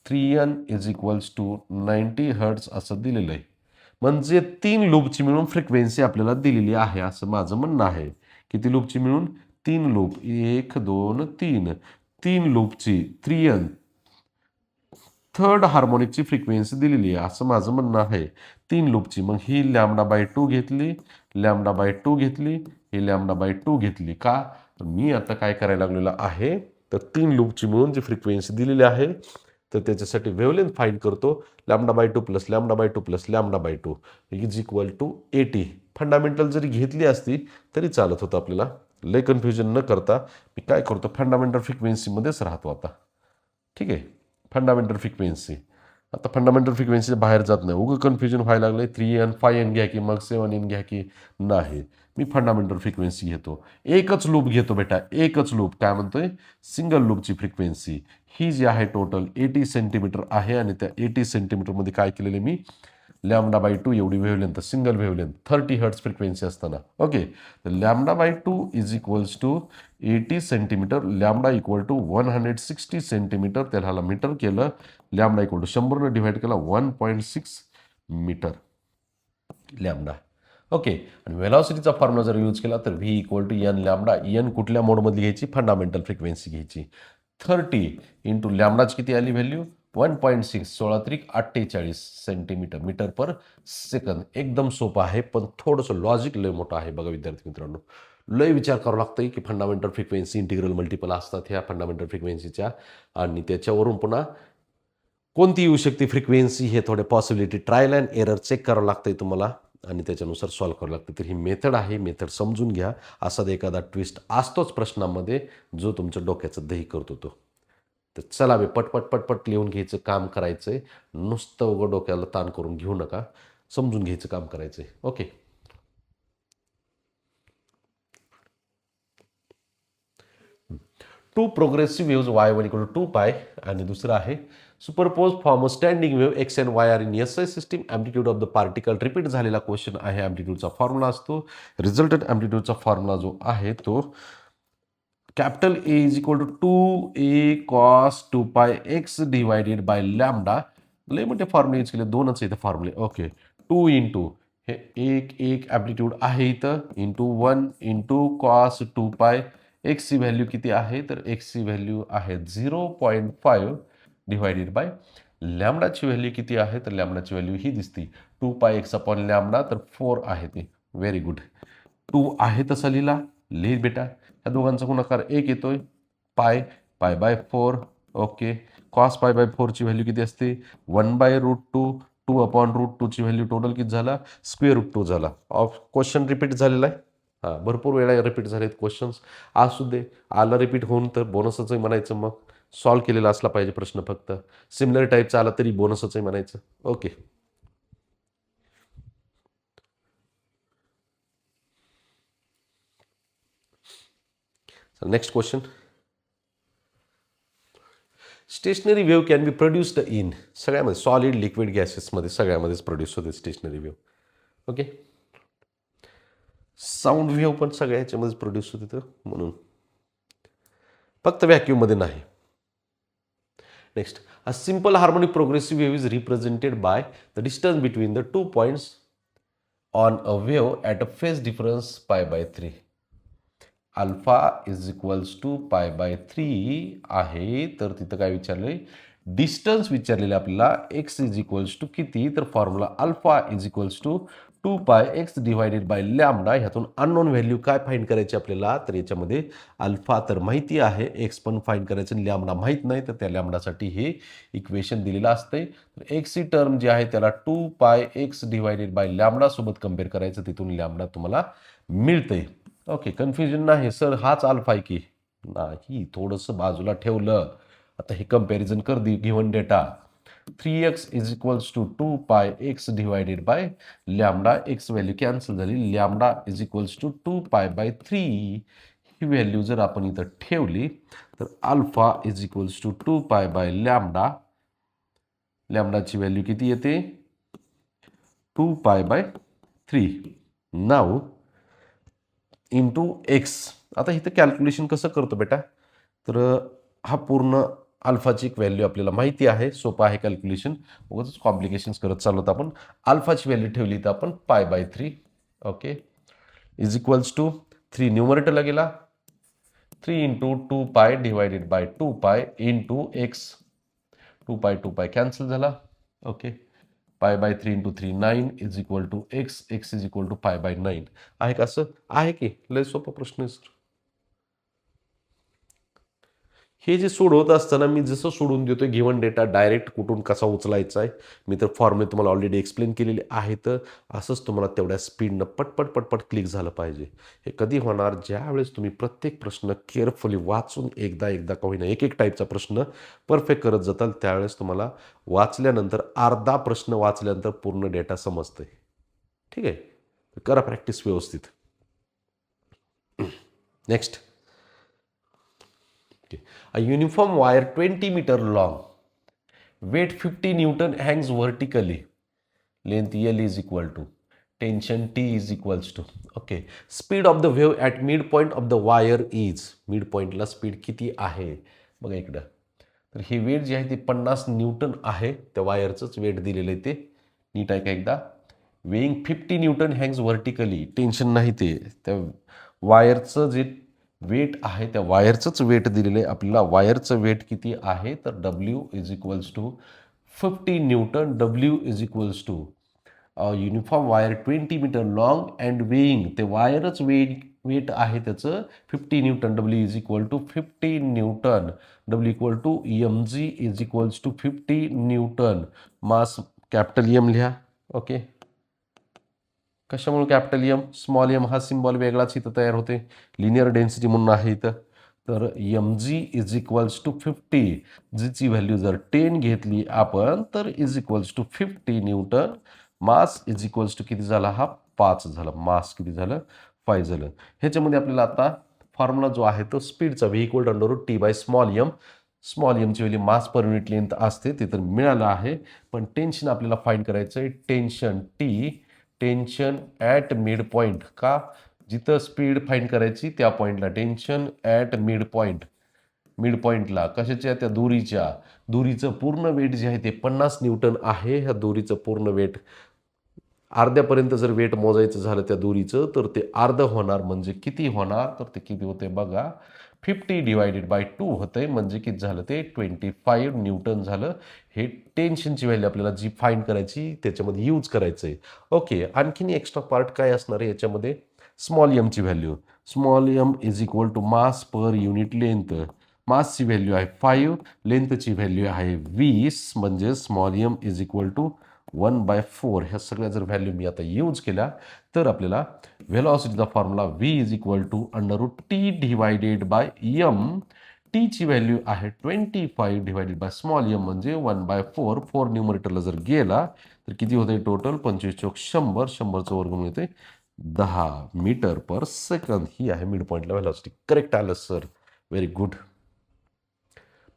3n is equals to 90 hertz असं दिलेलं आहे. म्हणजे 3 लूपची मिळून फ्रिक्वेन्सी आपल्याला दिलेली आहे असं माझं म्हणणं आहे. किती लूपची मिळून, 3 लूप, 1 2 3, 3 लूपची 3n थर्ड हार्मोनिकची फ्रिक्वेन्सी दिलेली आहे असं माझं म्हणणं आहे. 3 लूपची, मग ही लॅम्बडा बाय 2 घेतली, लॅम्बडा बाय 2 घेतली, ही लॅम्बडा बाय 2 घेतली. का, मी आता काय करायला लागलेलं आहे, तर 3 लूपची मिळून जी फ्रिक्वेन्सी दिलेली आहे, तर त्याच्यासाठी वेव्हलेंथ फाइंड करतो. Lambda by 2 plus lambda by 2 plus lambda by 2 is equal to 80. Fundamental जरी घेतली असती तरी चालत होतं आपल्याला. लय कन्फ्युजन न करता मी काय करतो, फंडामेंटल फ्रिक्वेन्सीमध्येच राहतो आता. ठीक आहे, फंडामेंटल फ्रिक्वेन्सी. आता फंडामेंटल फ्रिक्वेन्सी बाहेर जात नाही. उगं कन्फ्युजन व्हायला लागलं. 3n 5n घ्या की मग 7n घ्या की, नाही, मी फंडामेंटल फ्रिक्वेन्सी घेतो. एकच लूप घेतो बेटा, एकच लूप. काय म्हणतोय, सिंगल लूपची फ्रिक्वेन्सी ही जी आहे टोटल 80 सेंटीमीटर आहे, आणि त्या 80 सेंटीमीटरमध्ये काय केलेले मी, लॅम्बडा बाय 2 एवढी wavelength, single wavelength 30 hertz frequency असताना. ओके, तर lambda by 2 is equals to 80 centimetre. Lambda equal to 160 centimetre. त्याला मीटर केलं. लॅम्बडा इक्वल टू 100 डिवाइड केला 1.6 मीटर लॅम्बडा. ओके, आणि वेलॉसिटीचा फॉर्म्युला जर यूज केला तर v equal to n lambda. N कुठल्या मोडमधली घ्यायची, फंडामेंटल फ्रिक्वेन्सी घ्यायची. 30 इंटू लॅम्बडाची किती आली व्हॅल्यू, 1.6 16 त्रिक 48 सेंटीमीटर मीटर पर सेकंद. एकदम सोपं आहे, पण थोडंसं लॉजिक लय मोठं आहे बघा विद्यार्थी मित्रांनो. लय विचार करावं लागतं की फंडामेंटल फ्रिक्वेन्सी इंटिग्रल मल्टिपल असतात ह्या फंडामेंटल फ्रिक्वेन्सीच्या, आणि त्याच्यावरून पुन्हा कोणती येऊ शकते फ्रिक्वेन्सी, हे थोडे possibility trial and error check करावं लागतंय तुम्हाला, आणि त्याच्यानुसार सॉल्व्ह करावं लागतं. तर ही मेथड आहे, मेथड समजून घ्या. असा एखादा ट्विस्ट असतोच प्रश्नामध्ये जो तुमचं डोक्याचं दही करतो तो. तर चला बे, पटपट पटपट लिहून घ्यायचं काम करायचंय. नुसतं उघड डोक्याला ताण करून घेऊ नका, समजून घ्यायचं काम करायचंय. Okay, two progressive waves y1 equal to 2 आणि दुसरं आहे superpose form standing wave x and y are in S I system. Amplitude of the particle repeat झालेला क्वेश्चन आहे. ॲम्प्लिट्यूडचा फॉर्म्युला असतो. रिझल्टंट ॲम्प्लिट्यूडचा फॉर्म्युला जो आहे तो capital A is equal to 2a cos 2 x divided by lambda. लय मोठे फॉर्म्युले यूज केले, दोनच इथं फॉर्म्युले. ओके, 2 इंटू हे एक ॲम्प्लिट्यूड आहे इथं इंटू 1 इंटू कॉस 2 एक्सची व्हॅल्यू किती आहे तर एक्सची व्हॅल्यू आहे 0.5 डिवायडेड बाय लॅमडाची व्हॅल्यू किती आहे तर लॅमडाची व्हॅल्यू ही दिसते 2 x अपॉन लॅमडा, तर 4 आहे ते. Very good. 2 आहे तसा लिहिला, लिह बेटा. ह्या दोघांचा गुणाकार 1 येतोय. Pi by 4. Okay, cos by 4ची व्हॅल्यू किती असते 1/√2. 2 अपॉन √2ची व्हॅल्यू टोटल किती झाला √2 झाला. क्वेश्चन रिपीट झालेला आहे. हां, भरपूर वेळा रिपीट झालेत क्वेश्चन्स. असू दे, आला रिपीट होऊन तर बोनसच म्हणायचं. मग सॉल्व केलेला असला पाहिजे प्रश्न. फक्त सिमिलर टाईपचा आला तरी बोनसच म्हणायचं. Okay, next question. Stationery wave can be produced in सगळ्यामध्ये सॉलिड लिक्विड गॅसेसमध्ये सगळ्यामध्येच प्रोड्यूस होते stationery wave. Okay, sound wave पण सगळ्या ह्याच्यामध्येच प्रोड्यूस होते तर म्हणून फक्त व्हॅक्यूममध्ये नाही. Next, a simple harmonic progressive wave is represented by the distance between the 2 points on a wave at a phase difference π/3. Alpha is equals to π/3 आहे. तर तिथं काय विचारलंय डिस्टन्स विचारलेलं आपल्याला. एक्स इज इक्वल्स टू किती तर formula alpha is equals to 2πx divided by lambda. ह्यातून अननोन व्हॅल्यू काय फाईंड करायची आपल्याला तर याच्यामध्ये अल्फा तर माहिती आहे, एक्स पण फाईंड करायचं, लॅमडा माहीत नाही. तर त्या लॅमडासाठी हे इक्वेशन दिलेलं असतंय. तर एक्सची टर्म जी आहे त्याला 2πx डिवायडेड बाय लॅमडा सोबत कम्पेअर करायचं, तिथून लॅमडा तुम्हाला मिळतंय. ओके, कन्फ्युजन नाही सर हाच अल्फा आहे की नाही, थोडंसं बाजूला ठेवलं. आता हे कम्पॅरिझन कर given data. 3x is equals to 2πx divided by lambda. X value cancel झाली. लॅमडा इज इक्वल्स टू 2π/3 ही व्हॅल्यू जर आपण इथं ठेवली तर alpha is equals to 2π lambda. लॅमडाची व्हॅल्यू किती येते 2π/3. नाव इंटू एक्स. आता इथं कॅल्क्युलेशन कसं करतो बेटा तर हा पूर्ण अल्फाची एक व्हॅल्यू आपल्याला माहिती आहे, सोपं आहे कॅल्क्युलेशन. उगाच कॉम्प्लिकेशन्स करत चाललो होतं आपण. अल्फाची व्हॅल्यू ठेवली तर आपण π/3. ओके, इज इक्वल्स टू 3 न्यूमरेटरला गेला 3 into 2π divided by 2π into x. 2π cancel झाला. Okay, π/3 into 3 9 is equal to x. X is equal to π/9 आहे का? असं आहे की लय सोपा प्रश्न आहे सर. हे जे सोडवत असताना मी जसं सोडून देतोय गिव्हन डेटा डायरेक्ट कुठून कसा उचलायचा आहे मी तर फॉर्म्युले तुम्हाला ऑलरेडी एक्सप्लेन केलेले आहेत. असंच तुम्हाला तेवढ्या स्पीडनं पटपट क्लिक झालं पाहिजे. हे कधी होणार ज्यावेळेस तुम्ही प्रत्येक प्रश्न केअरफुली वाचून एकदा का होईना एक टाईपचा प्रश्न परफेक्ट करत जाताल. त्यावेळेस तुम्हाला वाचल्यानंतर अर्धा प्रश्न वाचल्यानंतर पूर्ण डेटा समजतंय. ठीक आहे, करा प्रॅक्टिस व्यवस्थित. Next, a uniform wire 20 meter long, weight 50 Newton, hangs vertically, length L is equal to, tension T is equals to. Okay, speed of the wave at midpoint of the wire is, midpoint ला स्पीड किती आहे बघा इकडं. तर ही वेट जी आहे ती 50 न्यूटन आहे. त्या वायरचंच वेट दिलेलं आहे ते नीट आहे का एकदा. वेईंग 50 न्यूटन हँग्स व्हर्टिकली, टेन्शन नाही ते त्या वायरचं जे वेट आहे त्या वायरचंच वेट दिलेलं आहे आपल्याला. वायरचं वेट किती आहे तर W is equals to 50 newton. W is equals to uniform wire 20 metre long and weighing, ते वायरच वेट आहे त्याचं 50 newton. W is equal to 50 newton. W equal to mg is equals to 50 newton. Mass capital M लिहा. ओके, कशामुळे कॅपिटल एम, स्मॉल एम हा सिम्बॉल वेगळाच इथं तयार होते. लिनियर डेन्सिटी म्हणून आहे इथं. तर mg इज इक्वल्स टू 50, जीची व्हॅल्यू जर 10 घेतली आपण तर is equals to 50 newton. Mass is equals to किती झाला हा 5 झाला. मास किती झालं 5 झालं. ह्याच्यामध्ये आपल्याला आता फॉर्म्युला जो आहे तो स्पीडचा v equal under root t by small एमची value mass per unit length असते ते तर मिळालं आहे. पण टेन्शन आपल्याला फाईंड करायचं आहे. टेन्शन ॲट मिड पॉईंट का जिथं स्पीड फाईंड करायची त्या पॉईंटला टेन्शन ॲट मिड पॉईंटला कशाच्या त्या दोरीचं पूर्ण वेट जे आहे ते 50 न्यूटन आहे. ह्या दोरीचं पूर्ण वेट अर्ध्यापर्यंत जर वेट मोजायचं झालं त्या दोरीचं तर ते अर्ध होणार. म्हणजे किती होणार तर ते किती होते बघा 50 डिवायडेड बाय 2 होतंय. म्हणजे किती झालं ते 25 न्यूटन झालं. हे टेन्शनची व्हॅल्यू आपल्याला जी फाईंड करायची त्याच्यामध्ये यूज करायचं आहे. ओके, आणखीन एक्स्ट्रा पार्ट काय असणार आहे याच्यामध्ये स्मॉल एमची value. Small m is equal to mass per unit length. मासची व्हॅल्यू आहे 5, लेंथची व्हॅल्यू आहे 20. म्हणजे small m is equal to 1/4. ह्या सगळ्या जर व्हॅल्यू मी आता यूज केल्या तर आपल्याला व्हेलॉसिटीचा formula v is equal to under root t divided by m. टीची व्हॅल्यू आहे 25 डिवायडेड बाय स्मॉल एम म्हणजे 1/4. 4 न्यूमरेटरला जर गेला तर किती होते टोटल 25 चौक 100. 100चं वर्गमूळ येते 10 मीटर पर सेकंद. ही आहे मिड पॉईंटला व्हेलॉसिटी. करेक्ट आलं सर, व्हेरी गुड.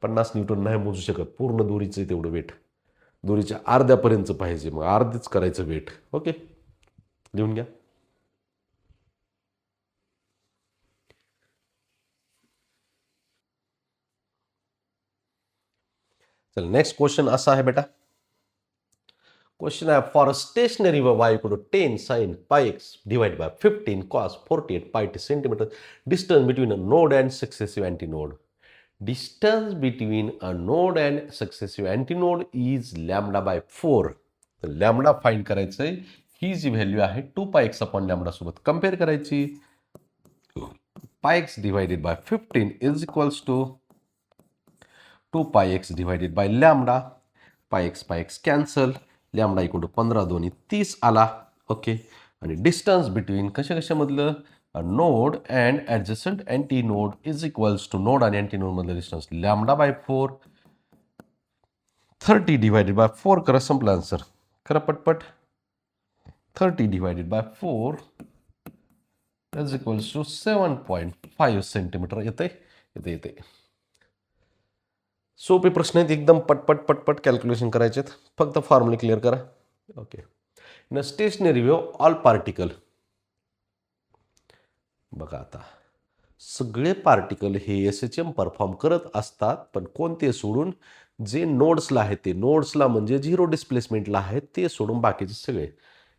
50 न्यूटन नाही मोजू शकत, पूर्ण दोरीचं तेवढं वेट दोरीच्या अर्ध्यापर्यंत पाहिजे. मग अर्धेच करायचं वेट. ओके, लिहून घ्या. चल नेक्स्ट क्वेश्चन असा आहे बेटा. क्वेश्चन आहे for a stationary y equal to 10 sine pi x divide by 15 cos 48 pi t centimetre. Distance between a node and successive antinode. Distance between a node and successive antinode is lambda by 4. तर लॅमडा फाइंड करायचं आहे. ही जी व्हॅल्यू आहे 2πx अपॉन लॅमडा सोबत कम्पेअर करायची. πx divided by 15 is equals to 2πx divided by lambda. πx cancel. Lambda equal to 15 दोन्ही 30 आला. ओके, आणि डिस्टन्स बिटवीन कशामधलं node and adjacent anti node is equals to node आणि अँटी नोड मधलं distance lambda by 4. 30 divided by 4 करा, संपला आन्सर. करा पटपट. 30 divided by 4 is equals to 7.5 centimetre. येते. सोपे प्रश्न आहेत एकदम. पटपट कॅल्क्युलेशन करायचे. फक्त फॉर्म्युले क्लिअर करा. Okay, in stationery wave all particle. बघा आता सगळे पार्टिकल हे SHM परफॉर्म करत असतात, पण कोणते सोडून जे नोड्सला आहेत ते. नोड्सला म्हणजे झिरो डिस्प्लेसमेंटला आहेत ते सोडून बाकीचे सगळे.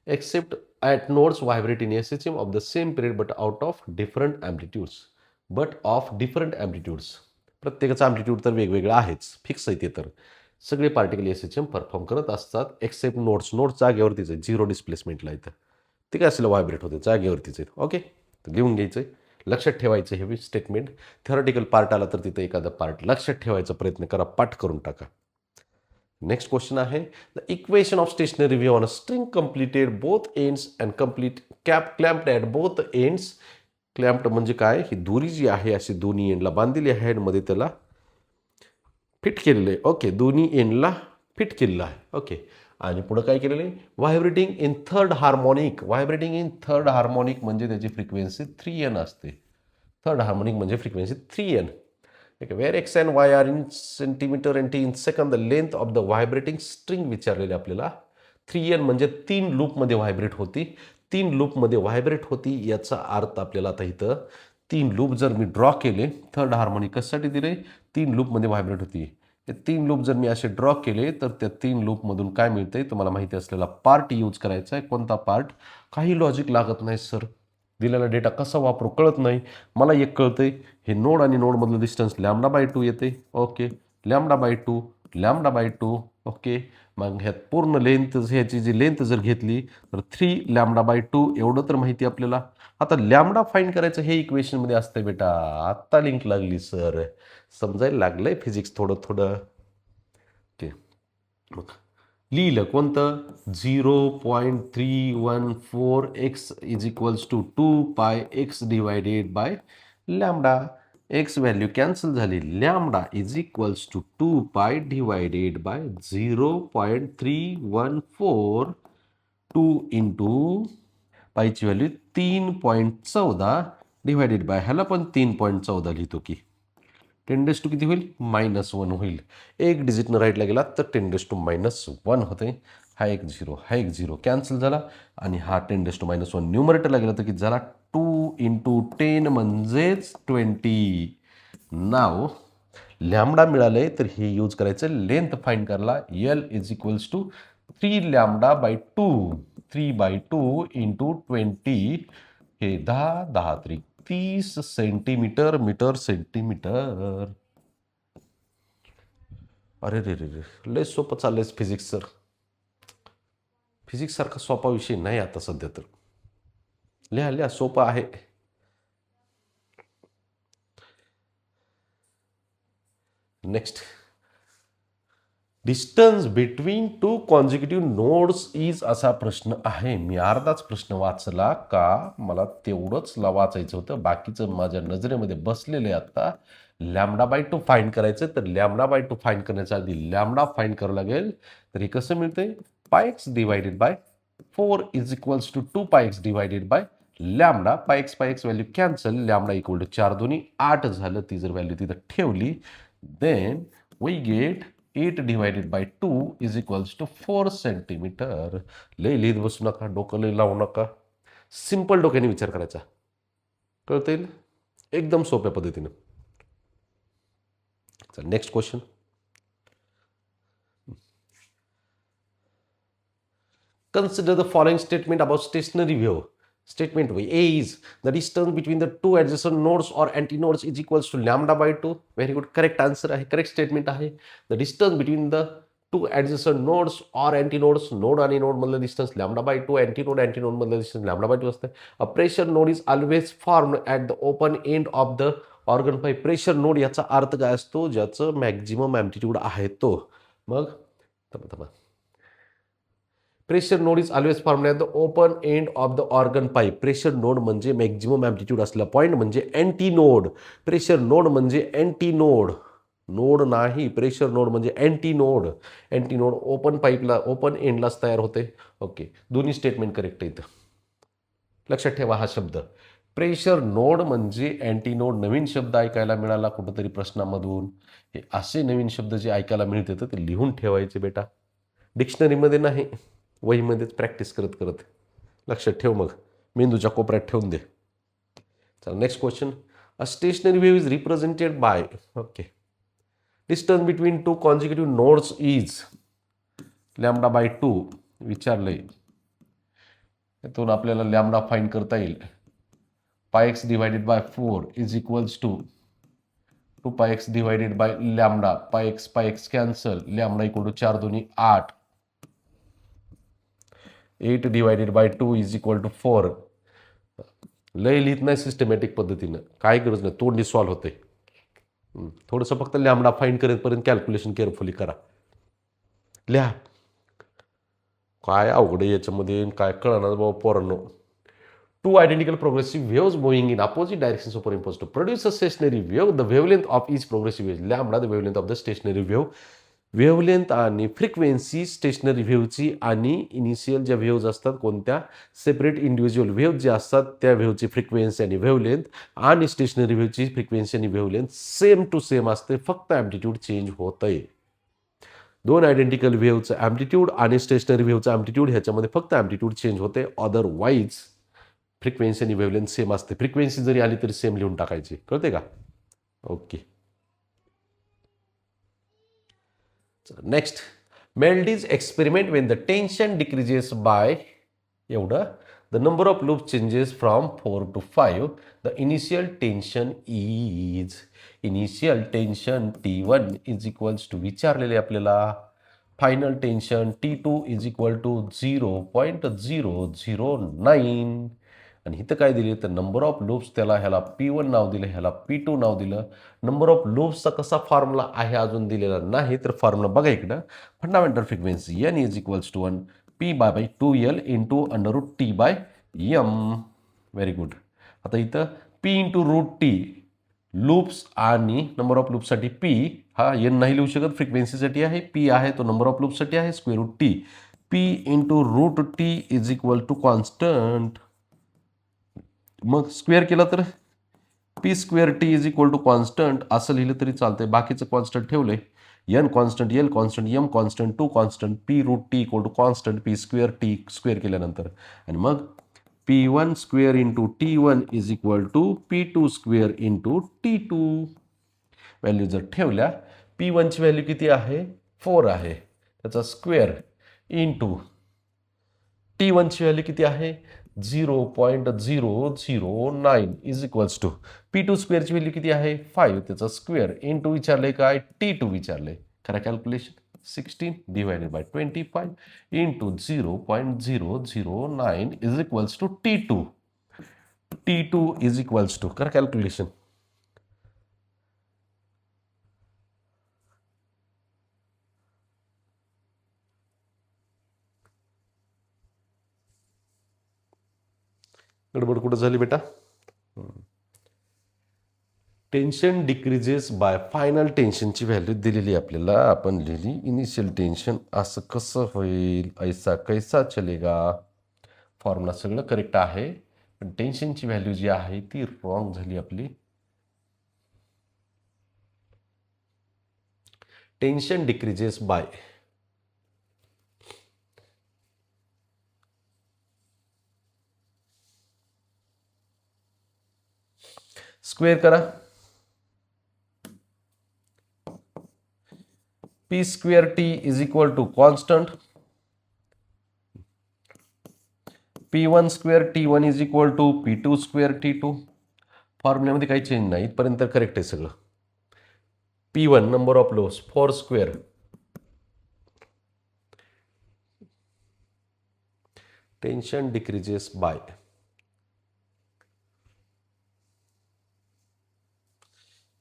Except at nodes vibrate in SHM of the same period but of different amplitudes. प्रत्येकाचा ॲम्प्लिट्यूड तर वेगवेगळा आहेच, फिक्स आहे ते. तर सगळे पार्टिकल SHM परफॉर्म करत असतात एक्सेप्ट नोड्स. जागेवरतीच आहे, झिरो डिस्प्लेसमेंटला येतं. ते काय असेल व्हायब्रेट होते, जागेवरतीच आहेत. ओके, तर लिहून घ्यायचं आहे, लक्षात ठेवायचं हे स्टेटमेंट. थेरॉटिकल पार्ट आला तर तिथं एखादा पार्ट लक्षात ठेवायचा प्रयत्न करा, पाठ करून टाका. नेक्स्ट क्वेश्चन आहे the equation of stationary wave on a string completed both ends and complete clamped at both ends. Clamped म्हणजे काय, ही दोरी जी आहे अशी दोन्ही एंडला बांधलेली आहे आणि मध्ये त्याला फिट केलेलं आहे. ओके, दोन्ही एंडला फिट केलेलं आहे. ओके, आणि पुढं काय केलेलं आहे व्हायब्रेटिंग इन थर्ड हार्मोनिक. म्हणजे त्याची फ्रिक्वेन्सी 3n असते. थर्ड हार्मोनिक म्हणजे frequency 3n. Okay, where x and y are in centimetre and t in second. The length of the vibrating string विचारलेले आपल्याला. 3n म्हणजे 3 लूपमध्ये व्हायब्रेट होती. 3 लूपमध्ये व्हायब्रेट होती याचा अर्थ आपल्याला आता इथं 3 लूप जर मी ड्रॉ केले, थर्ड हार्मोनिक कशासाठी दिले 3 लूपमध्ये व्हायब्रेट होती. हे 3 लूप जर मी असे ड्रॉ केले तर त्या 3 लूपमधून काय मिळतंय तुम्हाला माहिती असलेला पार्ट यूज करायचा आहे. कोणता पार्ट, काही लॉजिक लागत नाही सर. दिलेला डेटा कसा वापरू कळत नाही. मला एक कळतंय, हे नोड आणि नोडमधलं डिस्टन्स लॅमडा बाय 2 येते. Okay, lambda bye 2. ओके, मग ह्यात पूर्ण लेंथ, ह्याची जी लेंथ जर घेतली तर 3 लॅमडा बाय 2 एवढं तर माहिती आपल्याला. आता लॅमडा फाईंड करायचं हे इक्वेशनमध्ये असतंय बेटा. आत्ता लिंक लागली सर, समजायला लागलंय फिजिक्स थोडं. ओके, मग लिहिलं कोणतं 0.314x is equals to 2πx divided by lambda. X value cancel झाली. Lambda is equals to 2π divided by 0.314. 2 into पायची व्हॅल्यू 3.14 डिवायडेड बाय ह्याला पण 3.14 लिहितो की 10 किती होईल -1 होईल. एक डिजिटनं राईटला गेला तर 10 - 1 होते. हा एक 0 हा एक 0 कॅन्सल झाला आणि हा 10 - 1 न्यूमरेटरला गेला तर किती झाला 2 × 10 म्हणजेच 20. नाव लॅमडा मिळाले तर हे यूज करायचं लेंथ फाईंड करायला. L = 3 λ/2 3/2 × 20 हे 10 10 3 30 सेंटीमीटर मीटर सेंटीमीटर. अरे रे रे रे लय सोपं चाललंय फिजिक्स सर. फिजिक्स सारखा सोपा विषय नाही आता सध्या तर. लिहा लिहा सोपं आहे. Next distance between 2 consecutive nodes is असा प्रश्न आहे. मी अर्धाच प्रश्न वाचला का मला तेवढंच वाचायचं होतं. बाकीचं माझ्या नजरेमध्ये बसलेलं आहे. आता λ/2 फाईंड करायचं तर λ/2 फाईंड करण्याच्या आधी लॅमडा फाईंड करावं लागेल. तर हे कसं मिळतंय πx / 4 = 2πx / lambda. πx value cancel. λ = 4 2 8 झालं. ती जर व्हॅल्यू तिथं ठेवली देन वी गेट 8 / 2 = 4 सेंटीमीटर. लय लिहित बसू नका, डोकं लय लावू नका. सिंपल डोक्याने विचार करायचा. कळता येईल एकदम सोप्या पद्धतीनं. Next question. Consider the following statement about stationary wave. Statement A is the distance between the two adjacent nodes or antinodes is equals to λ/2. Very good. Correct answer आहे. Correct statement आहे. The distance between the two adjacent nodes or antinodes, node आणि node मधलं distance λ/2, antinode मधलं distance λ/2 असतं. A pressure node is always formed at the open end of the organ pipe. Pressure node याचा अर्थ काय असतो ज्याचं मॅक्झिमम ॲम्प्लिट्यूड आहे तो. मग pressure node is always formed at the open end of the organ pipe. Pressure node म्हणजे मॅक्झिमम ॲम्प्लिट्यूड असला पॉईंट म्हणजे अँटी नोड. प्रेशर नोड म्हणजे अँटी नोड. नोड नाही, प्रेशर नोड म्हणजे anti node. Anti node open पाईपला open एंडलाच तयार होते. ओके, दोन्ही स्टेटमेंट करेक्ट आहेत. लक्षात ठेवा हा शब्द प्रेशर नोड म्हणजे अँटी नोड. नवीन शब्द ऐकायला मिळाला कुठंतरी प्रश्नामधून. हे असे नवीन शब्द जे ऐकायला मिळते ते लिहून ठेवायचे बेटा, डिक्शनरीमध्ये नाही, वहीमध्येच प्रॅक्टिस करत करत. लक्षात ठेव, मग मेंदूच्या कोपऱ्यात ठेवून दे. चला next question. A stationary wave is represented by okay distance between 2 consecutive nodes is λ/2 विचारलंय. यातून आपल्याला लॅमडा फाईंड करता येईल. πx / 4 = 2πx / lambda. πx cancel. Lambda = 4 2 8. 8 / 2 = 4. लय लिहित नाही सिस्टमॅटिक पद्धतीनं, काय गरज नाही, तोंडी सॉल्व्ह होते. थोडंसं फक्त लॅमडा फाईंड करेपर्यंत कॅल्क्युलेशन केअरफुली करा. लिहा. काय अवघड याच्यामध्ये काय कळणार बाबा पोरांनो. Two identical progressive waves moving in opposite directions superimposed to produce a stationary wave. The wavelength of each progressive wave lambda, the wavelength of the stationary wave. Wavelength आणि फ्रिक्वेन्सी स्टेशनरी व्हेवची आणि इनिशियल ज्या व्हेव्ज असतात कोणत्या सेपरेट इंडिव्हिज्युअल व्हेव जे असतात त्या व्हेवची फ्रिक्वेन्सी आणि वेव्हलेंथ आणि स्टेशनरी व्हेवची फ्रिक्वेन्सी आणि वेव्हलेंथ सेम टू सेम असते, फक्त ॲम्प्लिट्यूड चेंज होत आहे. दोन आयडेंटिकल व्हेवचं ॲम्प्लिट्यूड आणि स्टेशनरी व्हेवचं ॲम्प्लिट्यूड ह्याच्यामध्ये फक्त ॲम्प्लिट्यूड चेंज होते, अदरवाईज फ्रिक्वेन्सी आणि वेव्हलेंथ सेम असते. फ्रिक्वेन्सी जरी आली तरी सेम लिहून टाकायची, कळते का? Okay. Next, Melde's experiment when the tension decreases by एवढं the number of loop changes from 4 to 5. The initial tension T1 is equals to विचारलेले आपल्याला final tension T2 is equal to 0.009. आणि इथं काय दिले तर नंबर ऑफ लूप्स, त्याला ह्याला P1 नाव दिलं, ह्याला P2 नाव दिलं. नंबर ऑफ लूप्सचा कसा फॉर्म्युला आहे अजून दिलेला नाही, तर फॉर्म्युला बघा इकडं. Fundamental frequency N is equals to 1 P/2L into √T/M. Very good. आता इथं P इंटू √T लूप्स आणि नंबर ऑफ लूपसाठी P हा N नाही लिहू शकत, फ्रिक्वेन्सीसाठी आहे. P आहे तो नंबर ऑफ लूपसाठी आहे, √T. P into √T is equal to constant. मग स्क्वेअर केला तर P square T is equal to constant असं लिहिलं तरी चालतंय. बाकीचं कॉन्स्टंट ठेवलंय. N constant, L constant, M constant, two constant, P root T equal to constant P square T square केल्यानंतर आणि मग P1 square into T1 is equal to P2 square into T2. Value जर ठेवल्या, P1ची व्हॅल्यू किती आहे? 4 आहे, त्याचा स्क्वेअर इंटू T1ची व्हॅल्यू किती आहे? 0.009 इज इक्वल्स टू P2 स्क्वेअरची व्हॅल्यू किती आहे? 5, त्याचा स्क्वेअर इंटू विचारलंय काय? T2 विचारलंय. करा calculation. 16 divided by 25 into 0.009 is equals to T2. T2 is equals to, करा कॅल्क्युलेशन. गडबड कुठं झाली बेटा? टेन्शन डिक्रीजेस बाय फायनल टेन्शनची व्हॅल्यू दिलेली आपल्याला. आपण लिहिली इनिशियल टेन्शन. असं कसं होईल? ऐसा कैसा चलेगा? फॉर्म्युला सगळं करेक्ट आहे, पण टेन्शनची व्हॅल्यू जी आहे ती रॉंग झाली आपली. टेन्शन डिक्रीजेस बाय स्क्वेअर करा. P square T is equal to constant P1 square T1 is equal to P2 square T2. फॉर्म्युल्यामध्ये काही चेंज नाही, इथपर्यंत करेक्ट आहे सगळं. P1 number of loops 4 square tension decreases by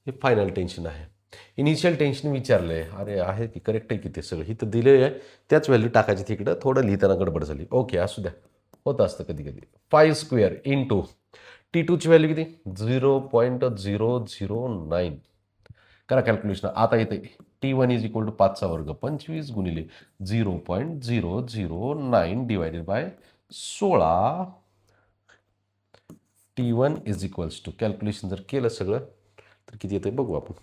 हे फायनल टेन्शन आहे. इनिशियल टेन्शन विचारलंय. अरे आहे की करेक्ट आहे की ते सगळं इथं दिले आहे, त्याच व्हॅल्यू टाकायची तिकडं. थोडं लिहिताना गडबड झाली. ओके, असू द्या, होत असतं कधी कधी. 5 स्क्वेअर इंटू T2ची व्हॅल्यू किती? 0.009. करा कॅल्क्युलेशन. आता येते T1 इज इक्वल टू 5चा वर्ग 25 गुणिले 0.009 divided by 16. T1 is equals to, calculation जर केलं सगळं तर किती येते बघू आपण.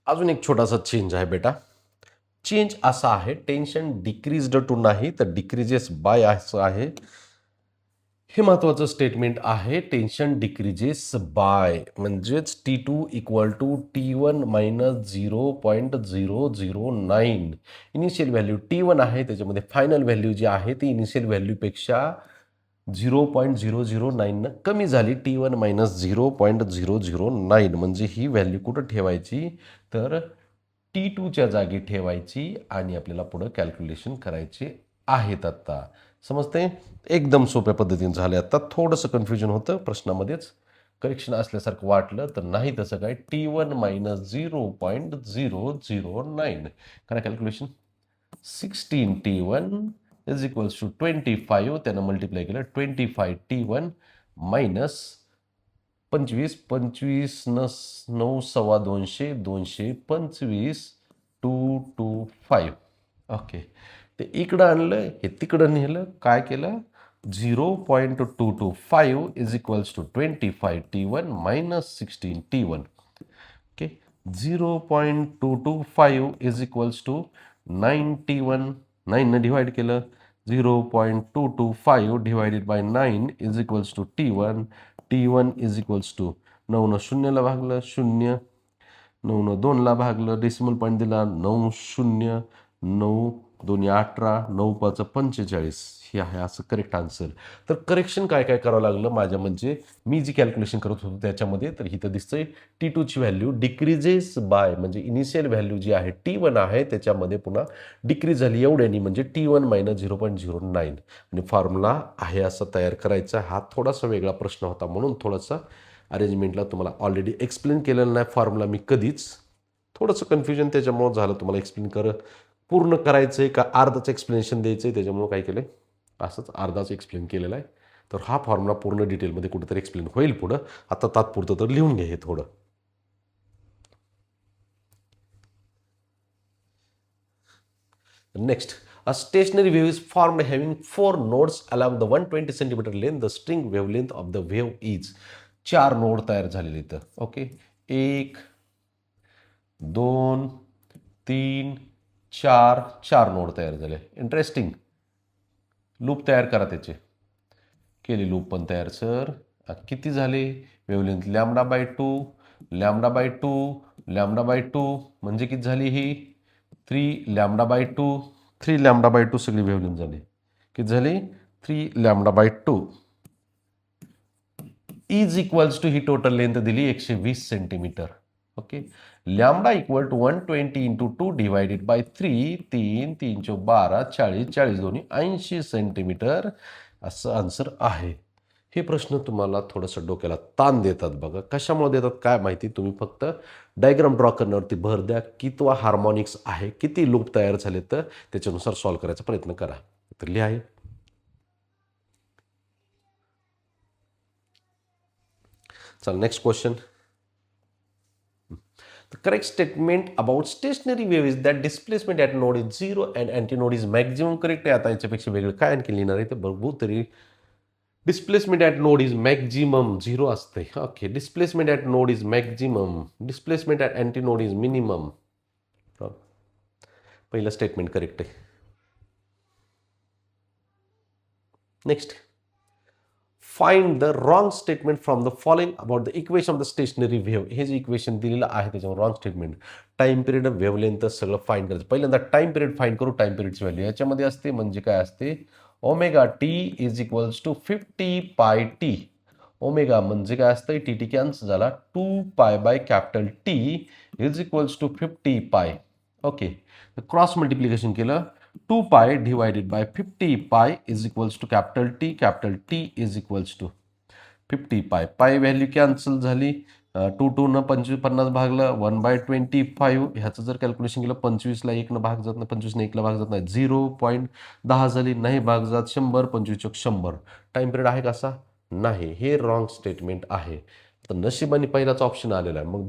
अजून एक छोटासा चेंज आहे बेटा. चेंज असा आहे, टेन्शन डिक्रीज्ड टू नाही तर डिक्रीजेस बाय असं आहे. हे महत्त्वाचं स्टेटमेंट आहे. टेन्शन डिक्रीजेस बाय म्हणजेच T2 equal to T1 minus 0.009. Initial value T1 आहे, त्याच्यामध्ये फायनल व्हॅल्यू जी आहे ती इनिशियल व्हॅल्यूपेक्षा 0.009 कमी झाली. T1 मायनस 0.009 म्हणजे ही व्हॅल्यू कुठं ठेवायची? तर T2च्या जागी ठेवायची आणि आपल्याला पुढं कॅल्क्युलेशन करायचे आहेत. आता समजते? एकदम सोप्या पद्धतीने झाले. आता थोडंसं कन्फ्युजन होतं प्रश्नामध्येच, करेक्शन असल्यासारखं वाटलं तर नाही तसं काय. T1 मायनस 0.009 करा calculation. 16 T1 is equals to 25, त्यानं मल्टिप्लाय केलं 25 T1 मायनस 25, 25 9 सव्वा 200, 225 225. ओके, ते इकडं आणलं, हे तिकडं नेलं. काय केलं? 0.225 is equals to 25 T1 minus 16 T1. ओके, 0.225 is equals to 9 T1. 9 divide केलं. 0.225 divided by 9 is equals to T1. T1 is equals to 9 0ला भागलं 0, 9 2ला भागलं, डेसिमल पॉईंट दिला 9 0 9 2 18 9 5 45. हे आहे असं करेक्ट आन्सर. तर करेक्शन काय काय करावं लागलं माझ्या, म्हणजे मी जी कॅल्क्युलेशन करत होतो त्याच्यामध्ये. तर इथं दिसतंय T2ची व्हॅल्यू डिक्रीजेस बाय, म्हणजे इनिशियल व्हॅल्यू जी आहे T1 आहे त्याच्यामध्ये पुन्हा डिक्रीज झाली एवढ्यानी, म्हणजे T1 मायनस 0.09. आणि फॉर्म्युला आहे असा तयार करायचा. हा थोडासा वेगळा प्रश्न होता म्हणून थोडासा अरेंजमेंटला तुम्हाला ऑलरेडी एक्सप्लेन केलेलं नाही फॉर्म्युला मी कधीच. थोडंसं कन्फ्युजन त्याच्यामुळं झालं. तुम्हाला एक्सप्लेन पूर्ण करायचं आहे का अर्धाच एक्सप्लेनेशन द्यायचं आहे, त्याच्यामुळं काय केलं असंच अर्धाच एक्सप्लेन केलेला आहे. तर हा फॉर्म्युला पूर्ण डिटेलमध्ये कुठेतरी एक्सप्लेन होईल पुढं. आता तात्पुरतं तर लिहून घ्या हे थोडं. Next A stationary wave is formed having 4 nodes along the 120 cm length. The string wavelength of the wave is 4 node तयार झालेले इथं. ओके, 1 2 3 4 4 नोड तयार झाले. इंटरेस्टिंग. लूप तयार करा त्याचे. केली लूप पण तयार सर. किती झाले? वेवलेंथ λ/2 λ/2 λ/2 म्हणजे किती झाली ही 3 λ/2 3 λ/2 सगळी वेवलेंथ झाली. किती झाली? 3 λ/2 इज इक्वल्स टू ही टोटल लेंथ दिली 120 centimetre. Okay, lambda equal to 120 into 2 divided by 3 3 3 × 12 40 40 दोन्ही 80 सेंटीमीटर असं आन्सर आहे. हे प्रश्न तुम्हाला थोडंसं डोक्याला ताण देतात बघा. कशामुळे देतात काय माहिती. तुम्ही फक्त डायग्राम ड्रॉ करण्यावरती भर द्या. कितवा हार्मोनिक्स आहे, किती लूप तयार झाले, तर त्याच्यानुसार सॉल्व्ह करायचा प्रयत्न करा. तर लिहा. चल next question. The correct statement about stationary wave is that displacement at node is 0 and antinode is maximum. Correct आहे. आता याच्यापेक्षा वेगळं काय आणखी लिहिणार आहे ते बघू तरी. Displacement at node is maximum 0 असते. Okay, displacement at node is maximum, displacement at anti node is minimum. पहिलं स्टेटमेंट करेक्ट आहे. Next, find the wrong statement from the following about the equation of the stationery wave. हे जे इक्वेशन दिलेलं आहे त्याच्यावर wrong statement. Time period, wavelength सगळं फाइंड करायचं. पहिल्यांदा टाइम पिरियड फाइंड करू. टाइम पिरियडची व्हॅल्यू याच्यामध्ये असते म्हणजे काय असते, omega T is equals to 50 पाय टी. ओमेगा म्हणजे काय असतं, टी टी कॅन्सल झाला, 2 pi by capital T is equals to 50 pi. Okay, cross multiplication केलं, 2 पाय divided by 50 pi is equals to capital T is equals to 50 pi. पाय व्हॅल्यू कॅन्सल झाली. 2 2 न 50 भागलं, 1/25. ह्याचं जर कॅल्क्युलेशन केलं, 25ला 1 न भाग जात नाही, 25 1ला भाग जात नाही, 0.10 झाली, नाही भाग जात, 100, 25 100. टाइम पिरियड आहे कसा नाही. हे रॉंग स्टेटमेंट आहे. तर नशिबाने पहिलाच ऑप्शन आलेला आहे. मग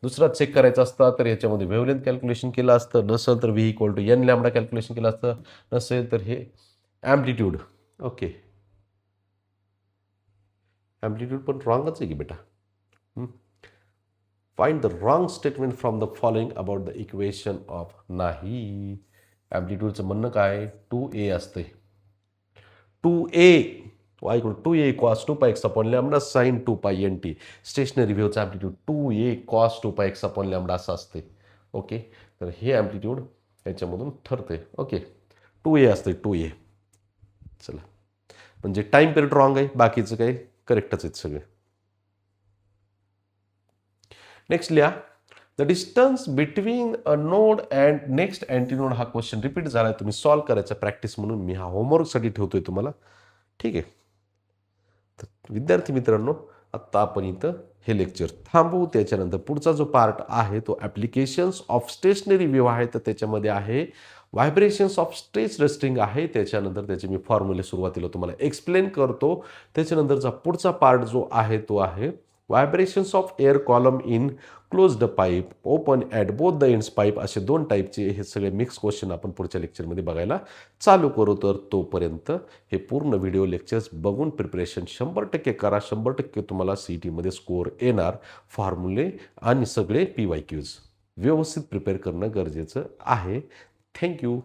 दुसरा चेक करायचा असता तर याच्यामध्ये वेव्हलेंथ कॅल्क्युलेशन केलं असतं. नसेल तर v equal to n lambda calculation केलं असतं. नसेल तर हे ॲम्प्लिट्यूड. ओके, ॲम्प्लिट्यूड पण रॉंगच आहे की बेटा. Find the wrong statement from the following about the equation of. नाही, ॲम्प्लिट्यूडचं म्हणणं काय, 2a असते. 2a y equal 2a cos 2 x upon lambda sine 2 nt. Stationary वेव्हचं amplitude 2a cos 2 x upon lambda असं असते. ओके, तर हे ॲम्प्लिट्यूड याच्यामधून ठरते. ओके, 2a असते 2a. चला, म्हणजे टाइम पिरियड रॉंग आहे, बाकीचं काही करेक्टच आहेत सगळे. नेक्स्ट लिहा. The distance between a node and next antinode. हा क्वेश्चन रिपीट झाला आहे, तुम्ही सॉल्व्ह करायचा प्रॅक्टिस म्हणून मी हा होमवर्कसाठी ठेवतोय तुम्हाला. ठीक आहे, तर विद्यार्थी मित्रांनो, आत्ता आपण इथं हे लेक्चर थांबवू. त्याच्यानंतर पुढचा जो पार्ट आहे तो ॲप्लिकेशन्स ऑफ स्टेशनरी वेव्ह आहे. तर त्याच्यामध्ये आहे व्हायब्रेशन्स ऑफ स्ट्रेच रेस्टिंग आहे. त्याच्यानंतर त्याचे मी फॉर्म्युले सुरुवातीला तुम्हाला एक्सप्लेन करतो. त्याच्यानंतरचा पुढचा पार्ट जो आहे तो आहे vibrations of air column in closed pipe, open at both the ends pipe. असे 2 टाईपचे हे सगळे मिक्स क्वेश्चन आपण पुढच्या लेक्चरमध्ये बघायला चालू करू. तर तोपर्यंत हे पूर्ण व्हिडिओ लेक्चर्स बघून प्रिपरेशन 100% करा. 100% तुम्हाला CETमध्ये स्कोअर येणार. फॉर्म्युले आणि सगळे PYQs व्यवस्थित प्रिपेअर करणं गरजेचं आहे. थँक्यू.